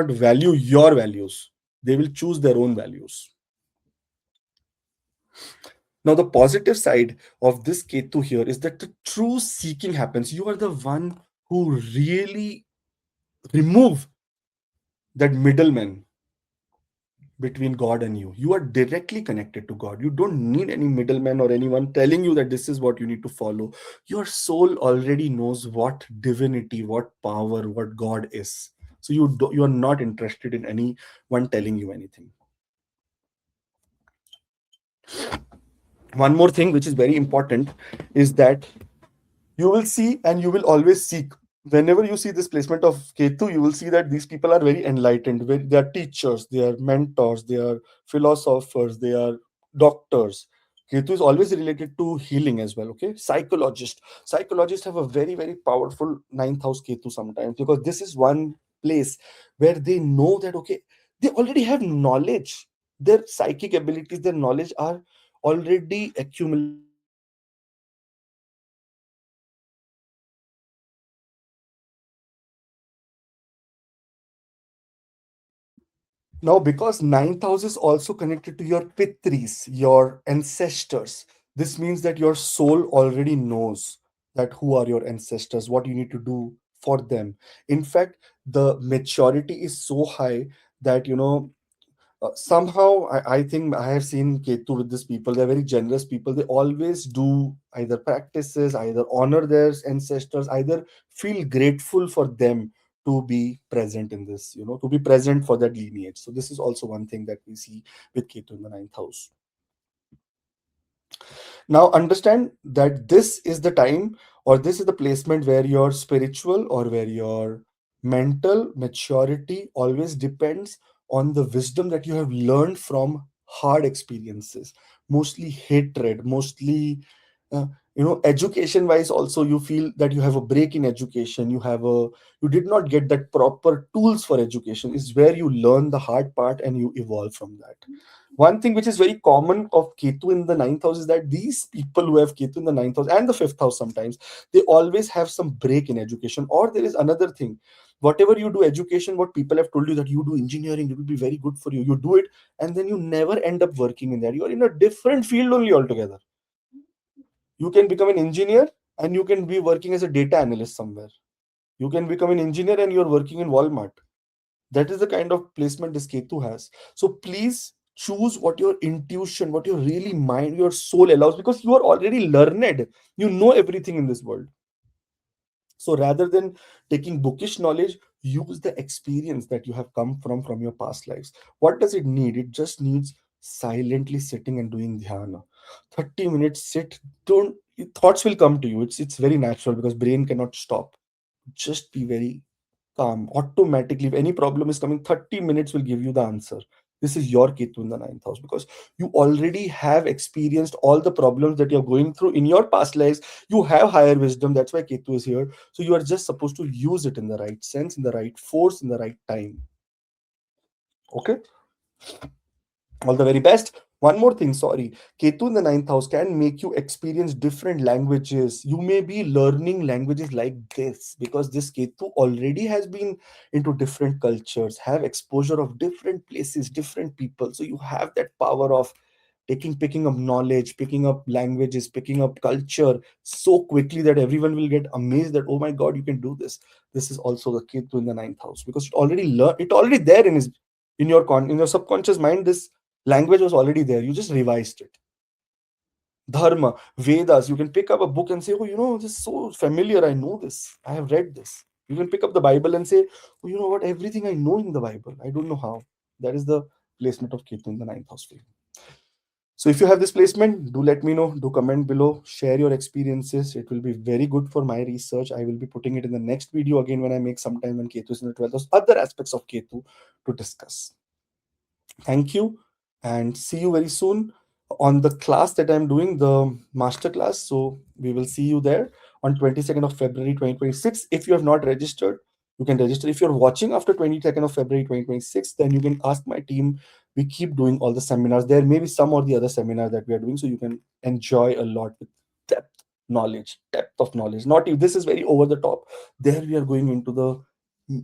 value your values. They will choose their own values. Now, the positive side of this Ketu here is that the true seeking happens. You are the one who really remove that middleman between God and you. You are directly connected to God. You don't need any middleman or anyone telling you that this is what you need to follow. Your soul already knows what divinity, what power, what God is. So you are not interested in anyone telling you anything. One more thing which is very important is that you will see and you will always seek. Whenever you see this placement of Ketu, you will see that these people are very enlightened. They are teachers, they are mentors, they are philosophers, they are doctors. Ketu is always related to healing as well. Okay, psychologists have a very very powerful ninth house Ketu sometimes, because this is one place where they know that okay, they already have knowledge. Their psychic abilities, their knowledge are already accumulated in this ninth house. So they know how to heal people, they know how to manipulate people, they know how to manipulate situations. Now, because ninth house is also connected to your pitris, your ancestors, this means that your soul already knows that who are your ancestors, what you need to do for them. In fact, the maturity is so high that somehow I think I have seen Ketu with these people. They're very generous people. They always do either practices, either honor their ancestors, either feel grateful for them to be present in this, to be present for that lineage. So this is also one thing that we see with Ketu in the ninth house. Now, understand that this is the time, or this is the placement where your spiritual or where your mental maturity always depends on the wisdom that you have learned from hard experiences, mostly hatred, mostly uh, education wise also. You feel that you have a break in education, you did not get that proper tools for education, is where you learn the hard part and you evolve from that. One thing which is very common of Ketu in the ninth house is that these people who have Ketu in the ninth house and the fifth house sometimes, they always have some break in education. Or there is another thing. Whatever you do, education, what people have told you that you do engineering, it will be very good for you. You do it, and then you never end up working in that. You are in a different field only altogether. You can become an engineer and you can be working as a data analyst somewhere. You can become an engineer and you're working in Walmart. That is the kind of placement this Ketu has. So please choose what your intuition, what your really mind, your soul allows, because you are already learned. You know everything in this world. So rather than taking bookish knowledge, use the experience that you have come from your past lives. What does it need? It just needs silently sitting and doing dhyana. 30 minutes sit, don't thoughts will come to you. It's very natural because brain cannot stop. Just be very calm. Automatically, if any problem is coming, 30 minutes will give you the answer. This is your Ketu in the ninth house, because you already have experienced all the problems that you're going through in your past lives. You have higher wisdom. That's why Ketu is here. So you are just supposed to use it in the right sense, in the right force, in the right time. Okay, all the very best. One more thing, sorry. Ketu in the ninth house can make you experience different languages. You may be learning languages like this because this Ketu already has been into different cultures, have exposure of different places, different people. So you have that power of picking up knowledge, picking up languages, picking up culture so quickly that everyone will get amazed that, oh my God, you can do this. This is also the Ketu in the ninth house, because it already there in your subconscious mind. This language was already there. You just revised it. Dharma, Vedas. You can pick up a book and say, "Oh, this is so familiar. I know this. I have read this." You can pick up the Bible and say, "Oh, you know what? Everything I know in the Bible. I don't know how." That is the placement of Ketu in the ninth house for you. So, if you have this placement, do let me know. Do comment below. Share your experiences. It will be very good for my research. I will be putting it in the next video again when I make some time when Ketu is in the 12th house. Other aspects of Ketu to discuss. Thank you, and see you very soon on the class that I'm doing, the master class. So we will see you there on 22nd of February 2026. If you have not registered, you can register. If you're watching after 22nd of February 2026, then you can ask my team. We keep doing all the seminars. There may be some or the other seminar that we are doing, so you can enjoy a lot with depth of knowledge. Not if this is very over the top. There we are going into the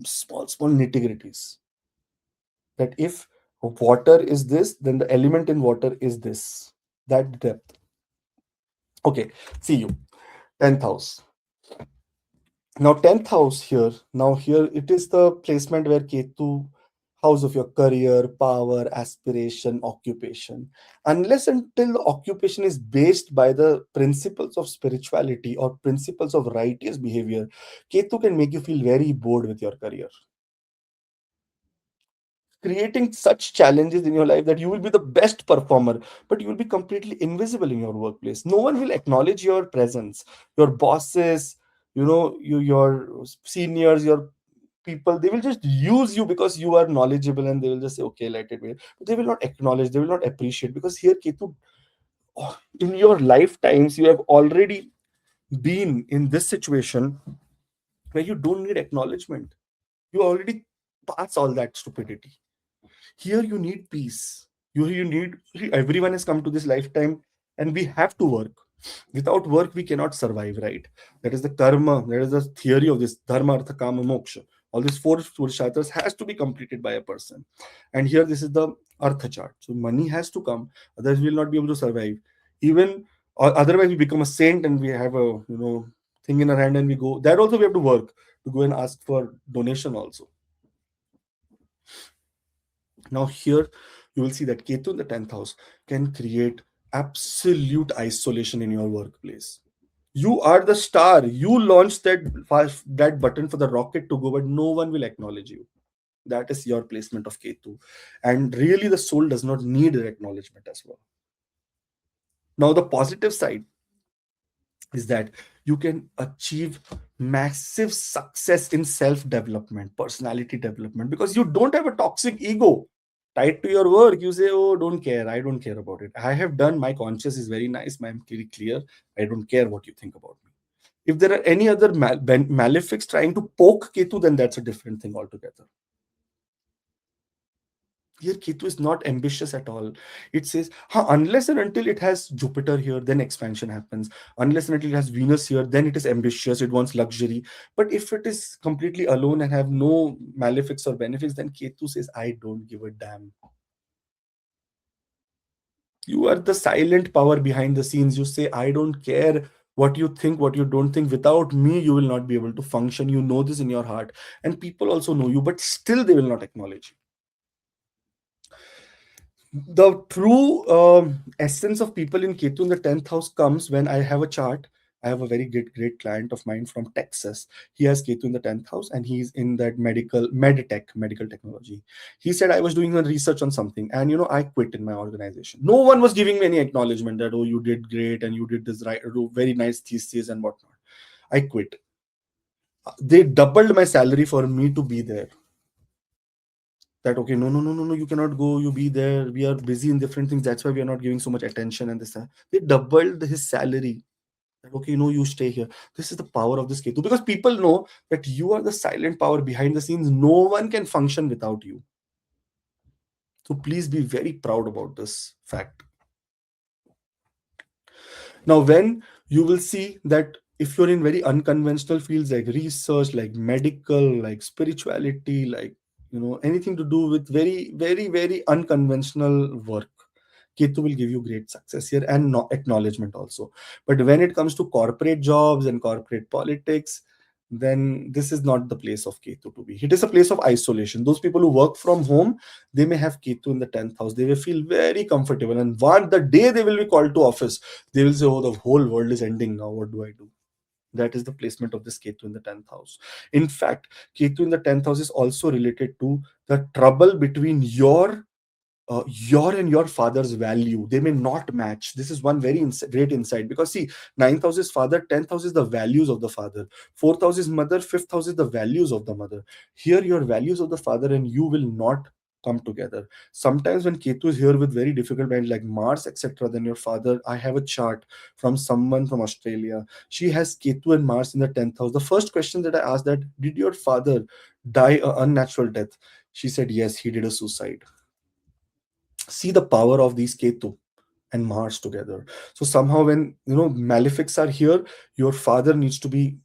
small nitty gritties, that if water is this, then the element in water is this. That depth. Okay, see you. 10th house. Now, 10th house here. Now, here it is the placement where Ketu, house of your career, power, aspiration, occupation. Unless until the occupation is based by the principles of spirituality or principles of righteous behavior, Ketu can make you feel very bored with your career, creating such challenges in your life that you will be the best performer, but you will be completely invisible in your workplace. No one will acknowledge your presence. Your bosses, your seniors, your people, they will just use you because you are knowledgeable, and they will just say, okay, let it be. But they will not acknowledge, they will not appreciate, because here, Ketu, in your lifetimes, you have already been in this situation where you don't need acknowledgement. You already pass all that stupidity. Here you need peace. You need, everyone has come to this lifetime, and we have to work. Without work we cannot survive, right? That is the karma, that is the theory of this dharma, artha, kama, moksha. All these four purusharthas has to be completed by a person. And here this is the artha chart. So money has to come, otherwise we will not be able to survive. Even, or otherwise we become a saint and we have a, thing in our hand, and we go, that also we have to work to go and ask for donation also. Now, here you will see that Ketu in the 10th house can create absolute isolation in your workplace. You are the star. You launch that button for the rocket to go, but no one will acknowledge you. That is your placement of Ketu. And really, the soul does not need acknowledgement as well. Now, the positive side is that you can achieve massive success in self development, personality development, because you don't have a toxic ego tied to your work. You say, oh, don't care, I don't care about it, I have done, my conscience is very nice, I'm very clear, I don't care what you think about me. If there are any other malefics trying to poke Ketu, then that's a different thing altogether. Here Ketu is not ambitious at all. It says, huh, unless and until it has Jupiter here, then expansion happens. Unless and until it has Venus here, then it is ambitious, it wants luxury. But if it is completely alone and have no malefics or benefits, then Ketu says, I don't give a damn. You are the silent power behind the scenes. You say, I don't care what you think, what you don't think. Without me, you will not be able to function. You know this in your heart. And people also know you, but still they will not acknowledge you. The true essence of people in Ketu in the 10th house comes when I have a chart. I have a very great client of mine from Texas. He has Ketu in the 10th house, and he's in that medical technology. He said, I was doing a research on something, and I quit in my organization. No one was giving me any acknowledgement that, oh, you did great and you did this right, very nice thesis and whatnot. I quit. They doubled my salary for me to be there. That, okay, no, you cannot go, you be there, we are busy in different things, that's why we are not giving so much attention, and this that. They doubled his salary. That, okay, no, you stay here. This is the power of this Ketu, because people know that you are the silent power behind the scenes. No one can function without you. So please be very proud about this fact. Now, when you will see that if you're in very unconventional fields like research, like medical, like spirituality, like anything to do with very, very, very unconventional work, Ketu will give you great success here, and no acknowledgement also. But when it comes to corporate jobs and corporate politics, then this is not the place of Ketu to be. It is a place of isolation. Those people who work from home, they may have Ketu in the 10th house. They will feel very comfortable. And one the day they will be called to office, they will say, oh, the whole world is ending now. What do I do? That is the placement of this Ketu in the 10th house. In fact, Ketu in the 10th house is also related to the trouble between your and your father's value. They may not match. This is one very great insight, because see, 9th house is father, 10th house is the values of the father, 4th house is mother, 5th house is the values of the mother. Here your values of the father and you will not come together. Sometimes when Ketu is here with very difficult mind like Mars, etc., then your father, I have a chart from someone from Australia. She has Ketu and Mars in the 10th house. The first question that I asked, that did your father die a unnatural death? She said yes, he did a suicide. See the power of these Ketu and Mars together. So somehow when malefics are here, your father needs to be,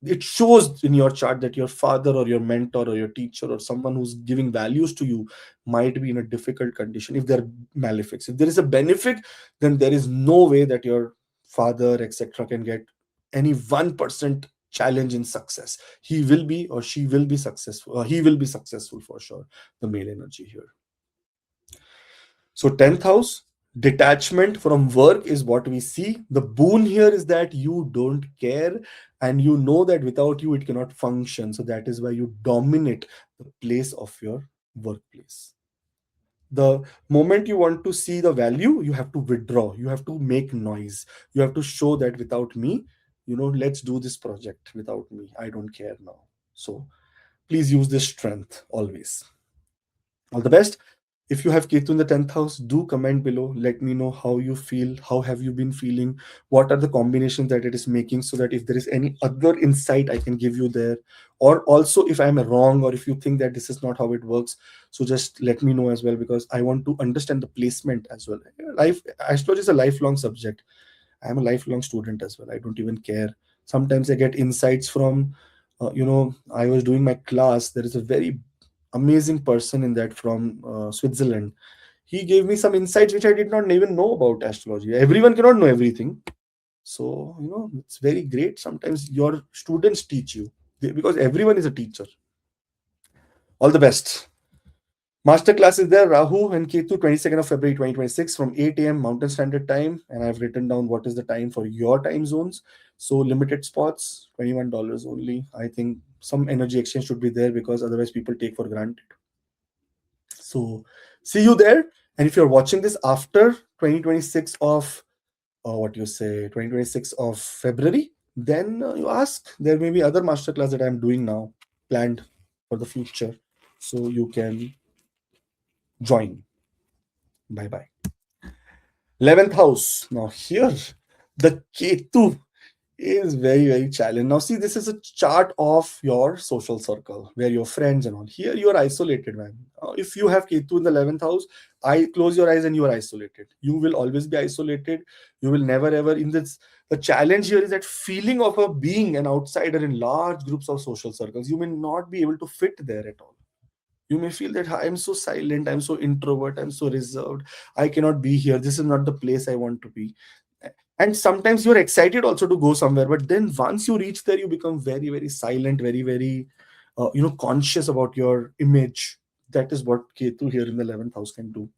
it shows in your chart that your father or your mentor or your teacher or someone who's giving values to you might be in a difficult condition if they're malefics. If there is a benefic, then there is no way that your father, etc., can get any 1% challenge in success, he will be or she will be successful, or he will be successful for sure. The male energy here. So 10th house, detachment from work is what we see. The boon here is that you don't care, and you know that without you it cannot function. So that is why you dominate the place of your workplace. The moment you want to see the value, you have to withdraw, you have to make noise, you have to show that without me, let's do this project without me, I don't care now. So please use this strength always. All the best. If you have Ketu in the 10th house, do comment below. Let me know how you feel. How have you been feeling? What are the combinations that it is making, so that if there is any other insight I can give you there. Or also, if I'm wrong or if you think that this is not how it works, so just let me know as well, because I want to understand the placement as well. Life Astrology is a lifelong subject. I'm a lifelong student as well. I don't even care. Sometimes I get insights from, I was doing my class. There is a very amazing person in that from Switzerland. He gave me some insights which I did not even know about astrology. Everyone cannot know everything. So, it's very great. Sometimes your students teach you, because everyone is a teacher. All the best. Masterclass is there, Rahu and Ketu, 22nd of February 2026 from 8 a.m. Mountain Standard Time. And I've written down what is the time for your time zones. So limited spots, $21 only. I think some energy exchange should be there, because otherwise people take for granted. So see you there. And if you're watching this after 2026 of, what you say, 2026 of February, then you ask. There may be other masterclass that I'm doing now, planned for the future. So you can join. Bye bye. 11th house. Now here, the Ketu is very, very challenging. Now see, this is a chart of your social circle, where your friends and all. Here you are isolated, man. If you have Ketu in the 11th house, I close your eyes and you are isolated. You will always be isolated. You will never ever in this. The challenge here is that feeling of a being an outsider in large groups of social circles. You may not be able to fit there at all. You may feel that I'm so silent, I'm so introvert, I'm so reserved, I cannot be here, this is not the place I want to be. And sometimes you're excited also to go somewhere, but then once you reach there, you become very, very silent, very, very conscious about your image. That is what Ketu here in the 11th house can do.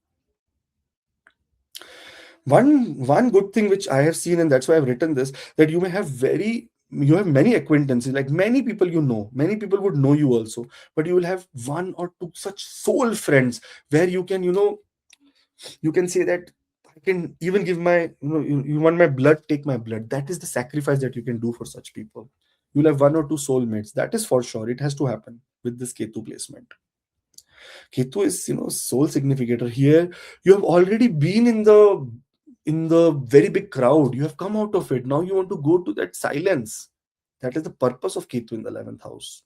One good thing which I have seen, and that's why I've written this, that you have many acquaintances, like many people, many people would know you also, but you will have one or two such soul friends, where you can say that I can even give my, you want my blood, take my blood. That is the sacrifice that you can do for such people. You'll have one or two soulmates. That is for sure. It has to happen with this Ketu placement. Ketu is, soul significator here. You have already been in the very big crowd. You have come out of it. Now you want to go to that silence. That is the purpose of Ketu in the 11th house.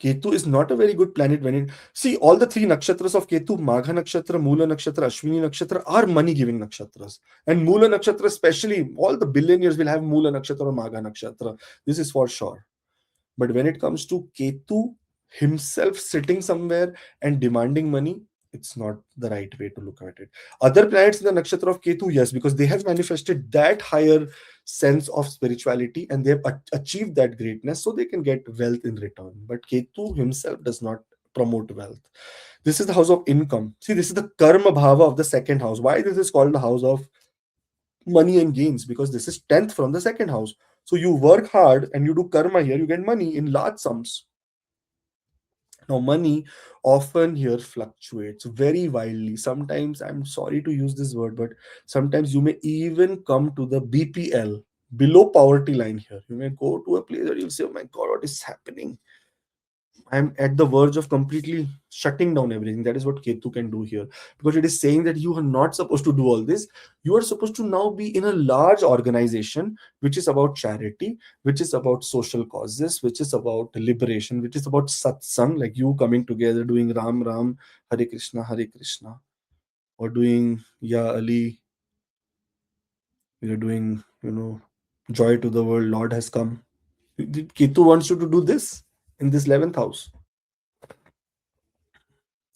Ketu is not a very good planet when it. See, all the three nakshatras of Ketu, Magha Nakshatra, Mula Nakshatra, Ashwini Nakshatra, are money giving nakshatras. And Mula Nakshatra, especially, all the billionaires will have Mula Nakshatra or Magha Nakshatra. This is for sure. But when it comes to Ketu himself sitting somewhere and demanding money, it's not the right way to look at it. Other planets in the nakshatra of Ketu, yes, because they have manifested that higher sense of spirituality and they have achieved that greatness, so they can get wealth in return. But Ketu himself does not promote wealth. This is the house of income. See, this is the karma bhava of the second house. Why this is called the house of money and gains? Because this is 10th from the second house. So you work hard and you do karma here, you get money in large sums. Now, money often here fluctuates very wildly. Sometimes, I'm sorry to use this word, but sometimes you may even come to the BPL, below poverty line here. You may go to a place where you'll say, oh my God, what is happening? I'm at the verge of completely shutting down everything. That is what Ketu can do here, because it is saying that you are not supposed to do all this. You are supposed to now be in a large organization which is about charity, which is about social causes, which is about liberation, which is about satsang, like you coming together doing Ram Ram, Hare Krishna, or doing Ya Ali. You're doing, joy to the world, Lord has come. Ketu wants you to do this in this 11th house.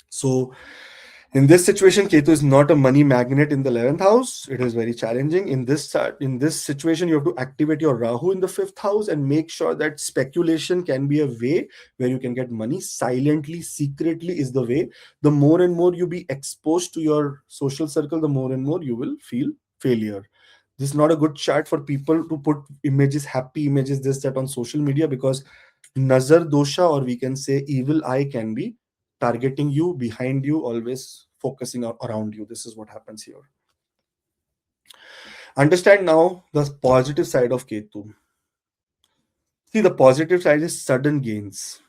So, In this situation, Ketu is not a money magnet in the 11th house. It is very challenging. In this situation, you have to activate your Rahu in the 5th house and make sure that speculation can be a way where you can get money silently, secretly is the way. The more and more you be exposed to your social circle, the more and more you will feel failure. This is not a good chart for people to put images, happy images, this, that on social media, because nazar dosha, or we can say evil eye, can be targeting you, behind you, always focusing around you. This is what happens here. Understand now the positive side of Ketu. See, the positive side is sudden gains.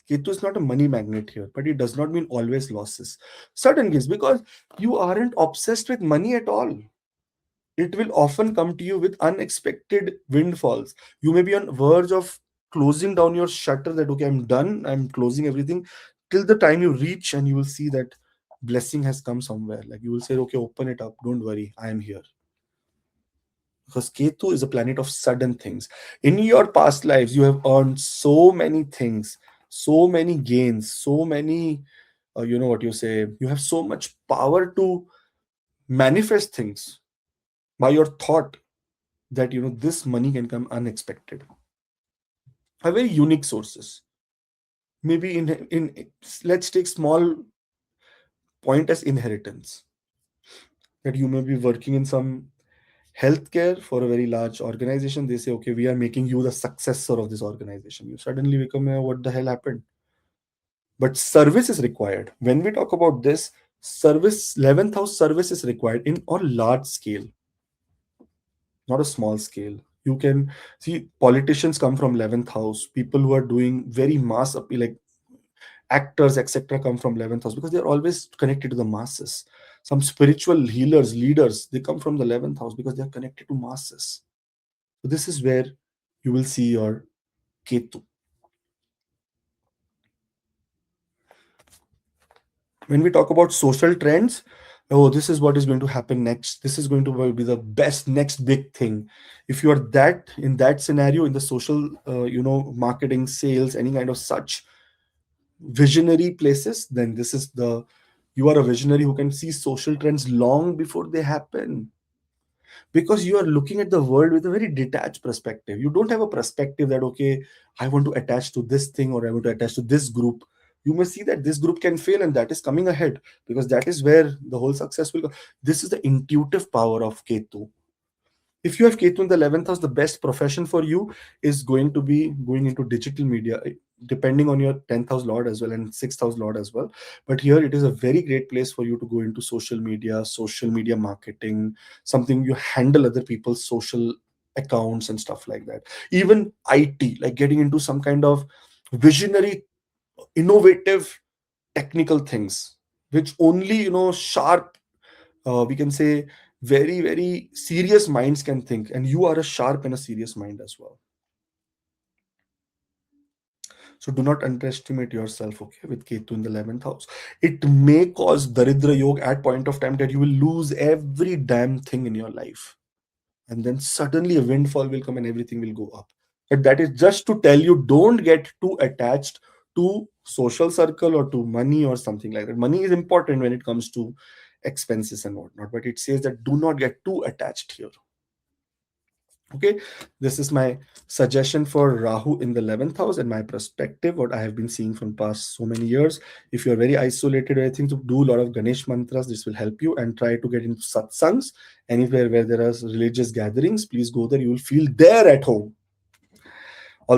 Ketu is not a money magnet here, but it does not mean always losses. Sudden gains, because you aren't obsessed with money at all. It will often come to you with unexpected windfalls. You may be on verge of closing down your shutter, that okay, I'm done, I'm closing everything, till the time you reach and you will see that blessing has come somewhere. Like you will say, okay, open it up, don't worry, I am here. Because Ketu is a planet of sudden things. In your past lives, you have earned so many things, so many gains, so many, you know what you say, you have so much power to manifest things by your thought, that this money can come unexpected, are very unique sources. Maybe in let's take small point as inheritance, that you may be working in some healthcare for a very large organization. They say, okay, we are making you the successor of this organization. You suddenly become what the hell happened? But service is required. When we talk about this, service, 11th house service is required in a large scale, not a small scale. You can see politicians come from 11th house. People who are doing very mass appeal, like actors, etc., come from 11th house because they're always connected to the masses. Some spiritual healers, leaders, they come from the 11th house because they're connected to masses. So this is where you will see your Ketu. When we talk about social trends, oh, this is what is going to happen next. This is going to be the best next big thing. If you are that in that scenario in the social, marketing, sales, any kind of such visionary places, then this is the you are a visionary who can see social trends long before they happen, because you are looking at the world with a very detached perspective. You don't have a perspective that okay, I want to attach to this thing or I want to attach to this group. You must see that this group can fail and that is coming ahead, because that is where the whole success will go. This is the intuitive power of Ketu. If you have Ketu in the 11th house, the best profession for you is going to be going into digital media, depending on your 10th house lord as well and 6th house lord as well. But here it is a very great place for you to go into social media marketing, something you handle other people's social accounts and stuff like that. Even IT, like getting into some kind of visionary, innovative, technical things, which only sharp, we can say very very serious minds can think, and you are a sharp and a serious mind as well. So do not underestimate yourself, okay, with Ketu in the 11th house. It may cause daridra yog at point of time, that you will lose every damn thing in your life, and then suddenly a windfall will come and everything will go up. But that is just to tell you, don't get too attached to social circle or to money or something like that. Money is important when it comes to expenses and whatnot, but it says that do not get too attached here. Okay, this is my suggestion for Rahu in the 11th house and my perspective, what I have been seeing from past so many years. If you're very isolated or anything, to do a lot of Ganesh mantras, this will help you, and try to get into satsangs. Anywhere where there are religious gatherings, please go there. You will feel there at home.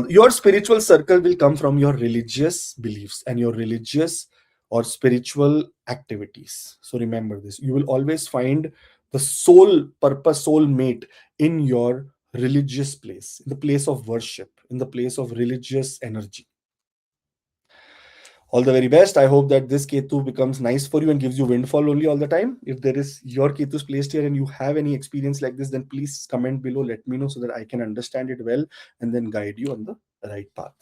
Your spiritual circle will come from your religious beliefs and your religious or spiritual activities. So remember this. You will always find the soul purpose, soul mate in your religious place, in the place of worship, in the place of religious energy. All the very best. I hope that this Ketu becomes nice for you and gives you windfall only all the time. If there is your Ketu's placed here and you have any experience like this, then please comment below, let me know so that I can understand it well and then guide you on the right path.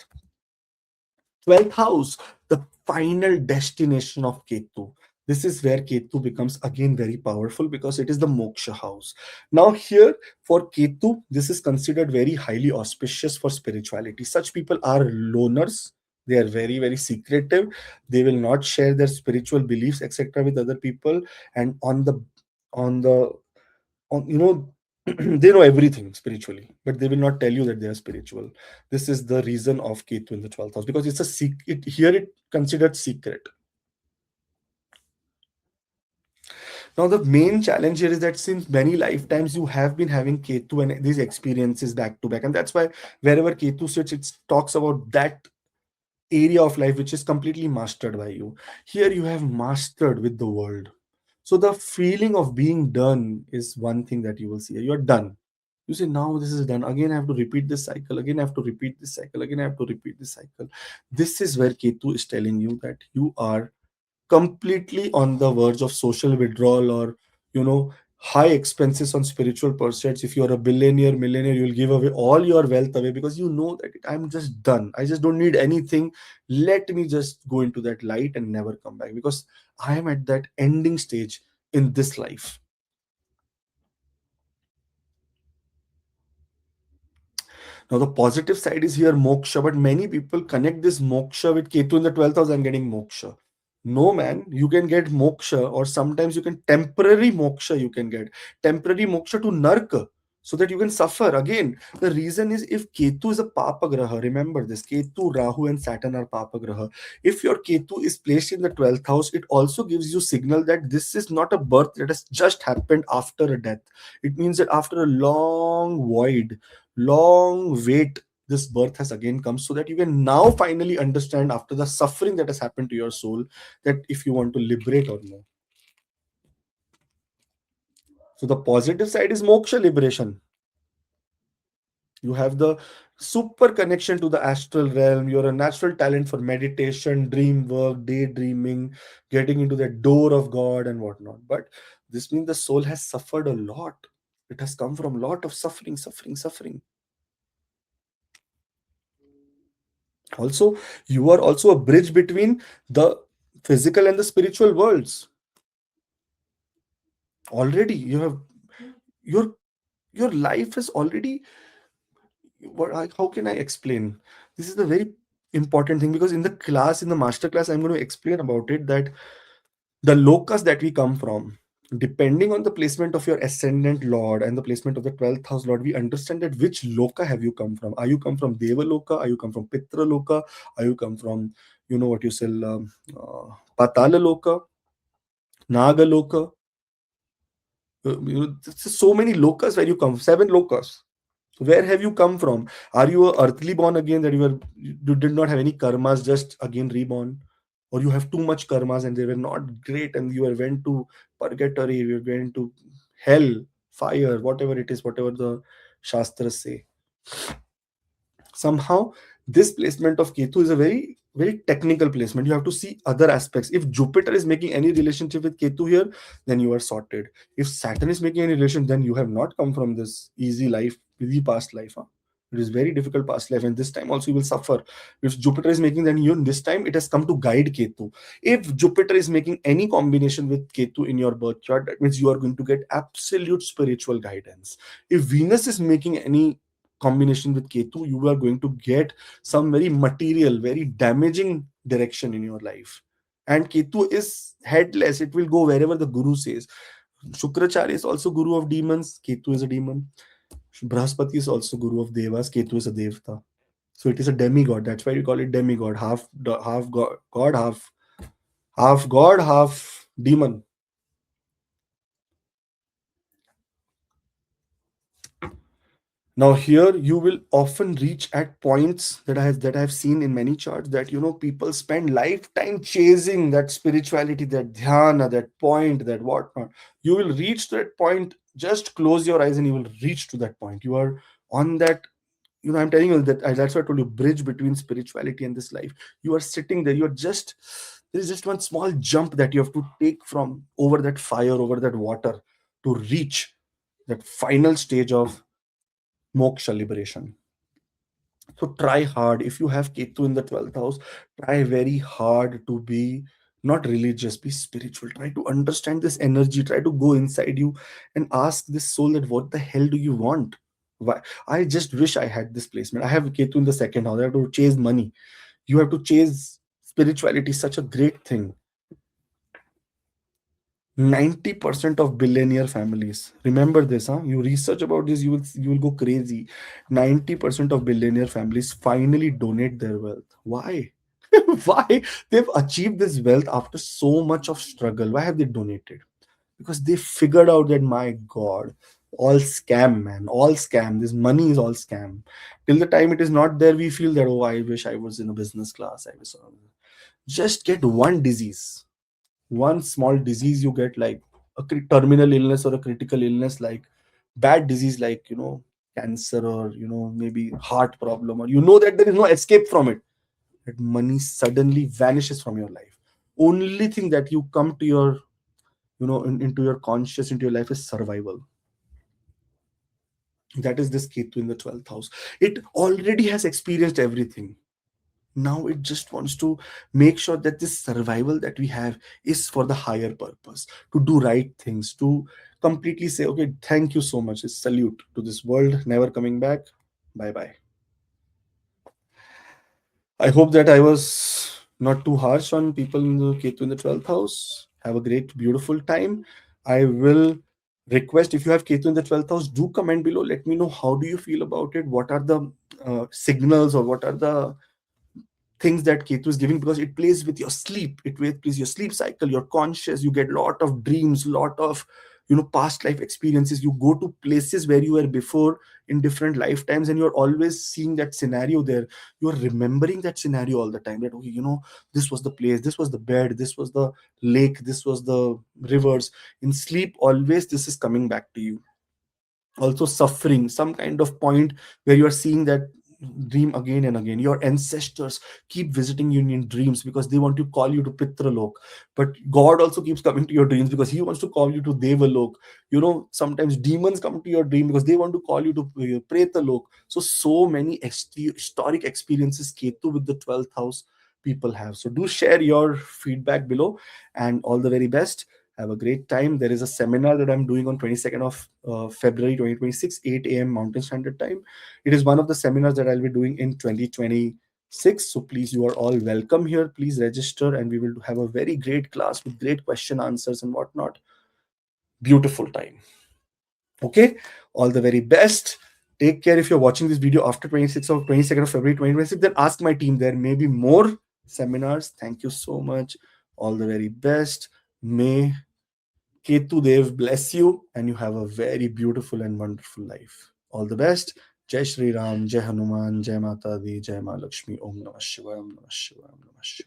12th house, the final destination of Ketu. This is where Ketu becomes again very powerful, because it is the Moksha house. Now, here for Ketu, this is considered very highly auspicious for spirituality. Such people are loners. They are very, very secretive. They will not share their spiritual beliefs, etc., with other people. And on the on they know everything spiritually, but they will not tell you that they are spiritual. This is the reason of Ketu in the 12th house, because it's a secret. Here it considered secret. Now, the main challenge here is that since many lifetimes you have been having Ketu and these experiences back to back, and that's why wherever Ketu sits, it talks about that area of life which is completely mastered by you. Here you have mastered with the world. So the feeling of being done is one thing that you will see. You're done. You say, now this is done. Again, I have to repeat this cycle. Again, I have to repeat this cycle. Again, I have to repeat this cycle. This is where Ketu is telling you that you are completely on the verge of social withdrawal, or high expenses on spiritual pursuits. If you're a billionaire millionaire, you'll give away all your wealth away, because you know that I'm just done, I just don't need anything. Let me just go into that light and never come back, because I am at that ending stage in this life. Now, the positive side is here moksha, but many people connect this moksha with Ketu in the 12th house. I'm getting moksha. No, man, you can get moksha, or sometimes you can temporary moksha, you can get temporary moksha to narka, so that you can suffer. Again, the reason is if Ketu is a Papa Graha, remember this Ketu, Rahu, and Saturn are Papa Graha. If your Ketu is placed in the 12th house, it also gives you signal that this is not a birth that has just happened after a death. It means that after a long void, long wait, this birth has again come, so that you can now finally understand, after the suffering that has happened to your soul, that if you want to liberate or no. So the positive side is moksha, liberation. You have the super connection to the astral realm. You're a natural talent for meditation, dream work, daydreaming, getting into the door of God and whatnot. But this means the soul has suffered a lot. It has come from a lot of suffering, suffering, suffering. Also, you are also a bridge between the physical and the spiritual worlds. Already you have your your life is already, how can I explain? This is the very important thing, because in the class, in the master class, I'm going to explain about it, that the lokas that we come from, depending on the placement of your ascendant lord and the placement of the 12th house lord, we understand that which loka have you come from. Are you come from deva loka? Are you come from pitra loka? Are you come from, what you say, patala loka, naga loka? There's so many lokas where you come, seven lokas. Where have you come from? Are you a earthly born again, that you did not have any karmas, just again reborn? Or you have too much karmas and they were not great, and you went to purgatory, you went to hell, fire, whatever it is, whatever the shastras say. Somehow this placement of Ketu is a very, very technical placement. You have to see other aspects. If Jupiter is making any relationship with Ketu here, then you are sorted. If Saturn is making any relation, then you have not come from this easy life, easy past life, huh? It is very difficult past life, and this time also you will suffer. If Jupiter is making, then you, this time it has come to guide Ketu. If Jupiter is making any combination with Ketu in your birth chart, that means you are going to get absolute spiritual guidance. If Venus is making any combination with Ketu, you are going to get some very material, very damaging direction in your life. And Ketu is headless, it will go wherever the Guru says. Shukracharya is also Guru of demons, Ketu is a demon. Brahaspati is also Guru of Devas, Ketu is a Devta. So it is a demigod. That's why we call it demigod, half god, half god, half demon. Now here you will often reach at points that I have seen in many charts, that people spend lifetime chasing that spirituality, that dhyana, that point, that whatnot. You will reach that point. Just close your eyes and you will reach to that point. You are on that. I'm telling you that that's why I told you, bridge between spirituality and this life. You are sitting there. There is just one small jump that you have to take from over that fire, over that water, to reach that final stage of moksha, liberation. So try hard. If you have Ketu in the 12th house, try very hard to be not religious, be spiritual. Try to understand this energy. Try to go inside you and ask this soul that what the hell do you want? Why? I just wish I had this placement. I have Ketu in the second house. I have to chase money. You have to chase spirituality, such a great thing. 90% of billionaire families, remember this, huh? You research about this, you will go crazy. 90% of billionaire families finally donate their wealth. Why? Why? They've achieved this wealth after so much of struggle. Why have they donated? Because they figured out that, my god, all scam, man, all scam. This money is all scam. Till the time it is not there, we feel that, oh, I wish I was in a business class. I was just get one disease, one small disease you get, like a terminal illness or a critical illness, like bad disease, like, cancer, or maybe heart problem, or that there is no escape from it. That money suddenly vanishes from your life. Only thing that you come to your, into your conscious, into your life, is survival. That is this Ketu in the 12th house. It already has experienced everything. Now it just wants to make sure that this survival that we have is for the higher purpose, to do right things, to completely say, okay, thank you so much, salute to this world, never coming back, bye bye. I hope that I was not too harsh on people in the Ketu in the 12th house. Have a great, beautiful time. I will request, if you have Ketu in the 12th house, do comment below. Let me know, how do you feel about it? What are the signals, or what are the things that Ketu is giving? Because it plays with your sleep, it plays your sleep cycle, your conscious. You get lot of dreams, lot of past life experiences. You go to places where you were before in different lifetimes, and you're always seeing that scenario there. You're remembering that scenario all the time, that, okay, this was the place, this was the bed, this was the lake, this was the rivers. In sleep, always this is coming back to you. Also suffering, some kind of point where you are seeing that dream again and again. Your ancestors keep visiting you in dreams, because they want to call you to Pitralok. But God also keeps coming to your dreams, because he wants to call you to Devalok. Sometimes demons come to your dream, because they want to call you to Pretalok. So many historic experiences Ketu with the 12th house people have. So do share your feedback below, and all the very best. Have a great time. There is a seminar that I'm doing on 22nd of February 2026, 8 a.m. Mountain Standard Time. It is one of the seminars that I'll be doing in 2026. So please, you are all welcome here. Please register, and we will have a very great class with great question answers and whatnot. Beautiful time. Okay. All the very best. Take care. If you're watching this video after 26th or 22nd of February 2026, then ask my team. There may be more seminars. Thank you so much. All the very best. May Ketu Dev bless you, and you have a very beautiful and wonderful life. All the best. Jai Shri Ram, Jai Hanuman, Jai Mata Di, Jai Ma Lakshmi, Om Namah Shivaya, Om Namah Shivaya, Om Namah Shivaya.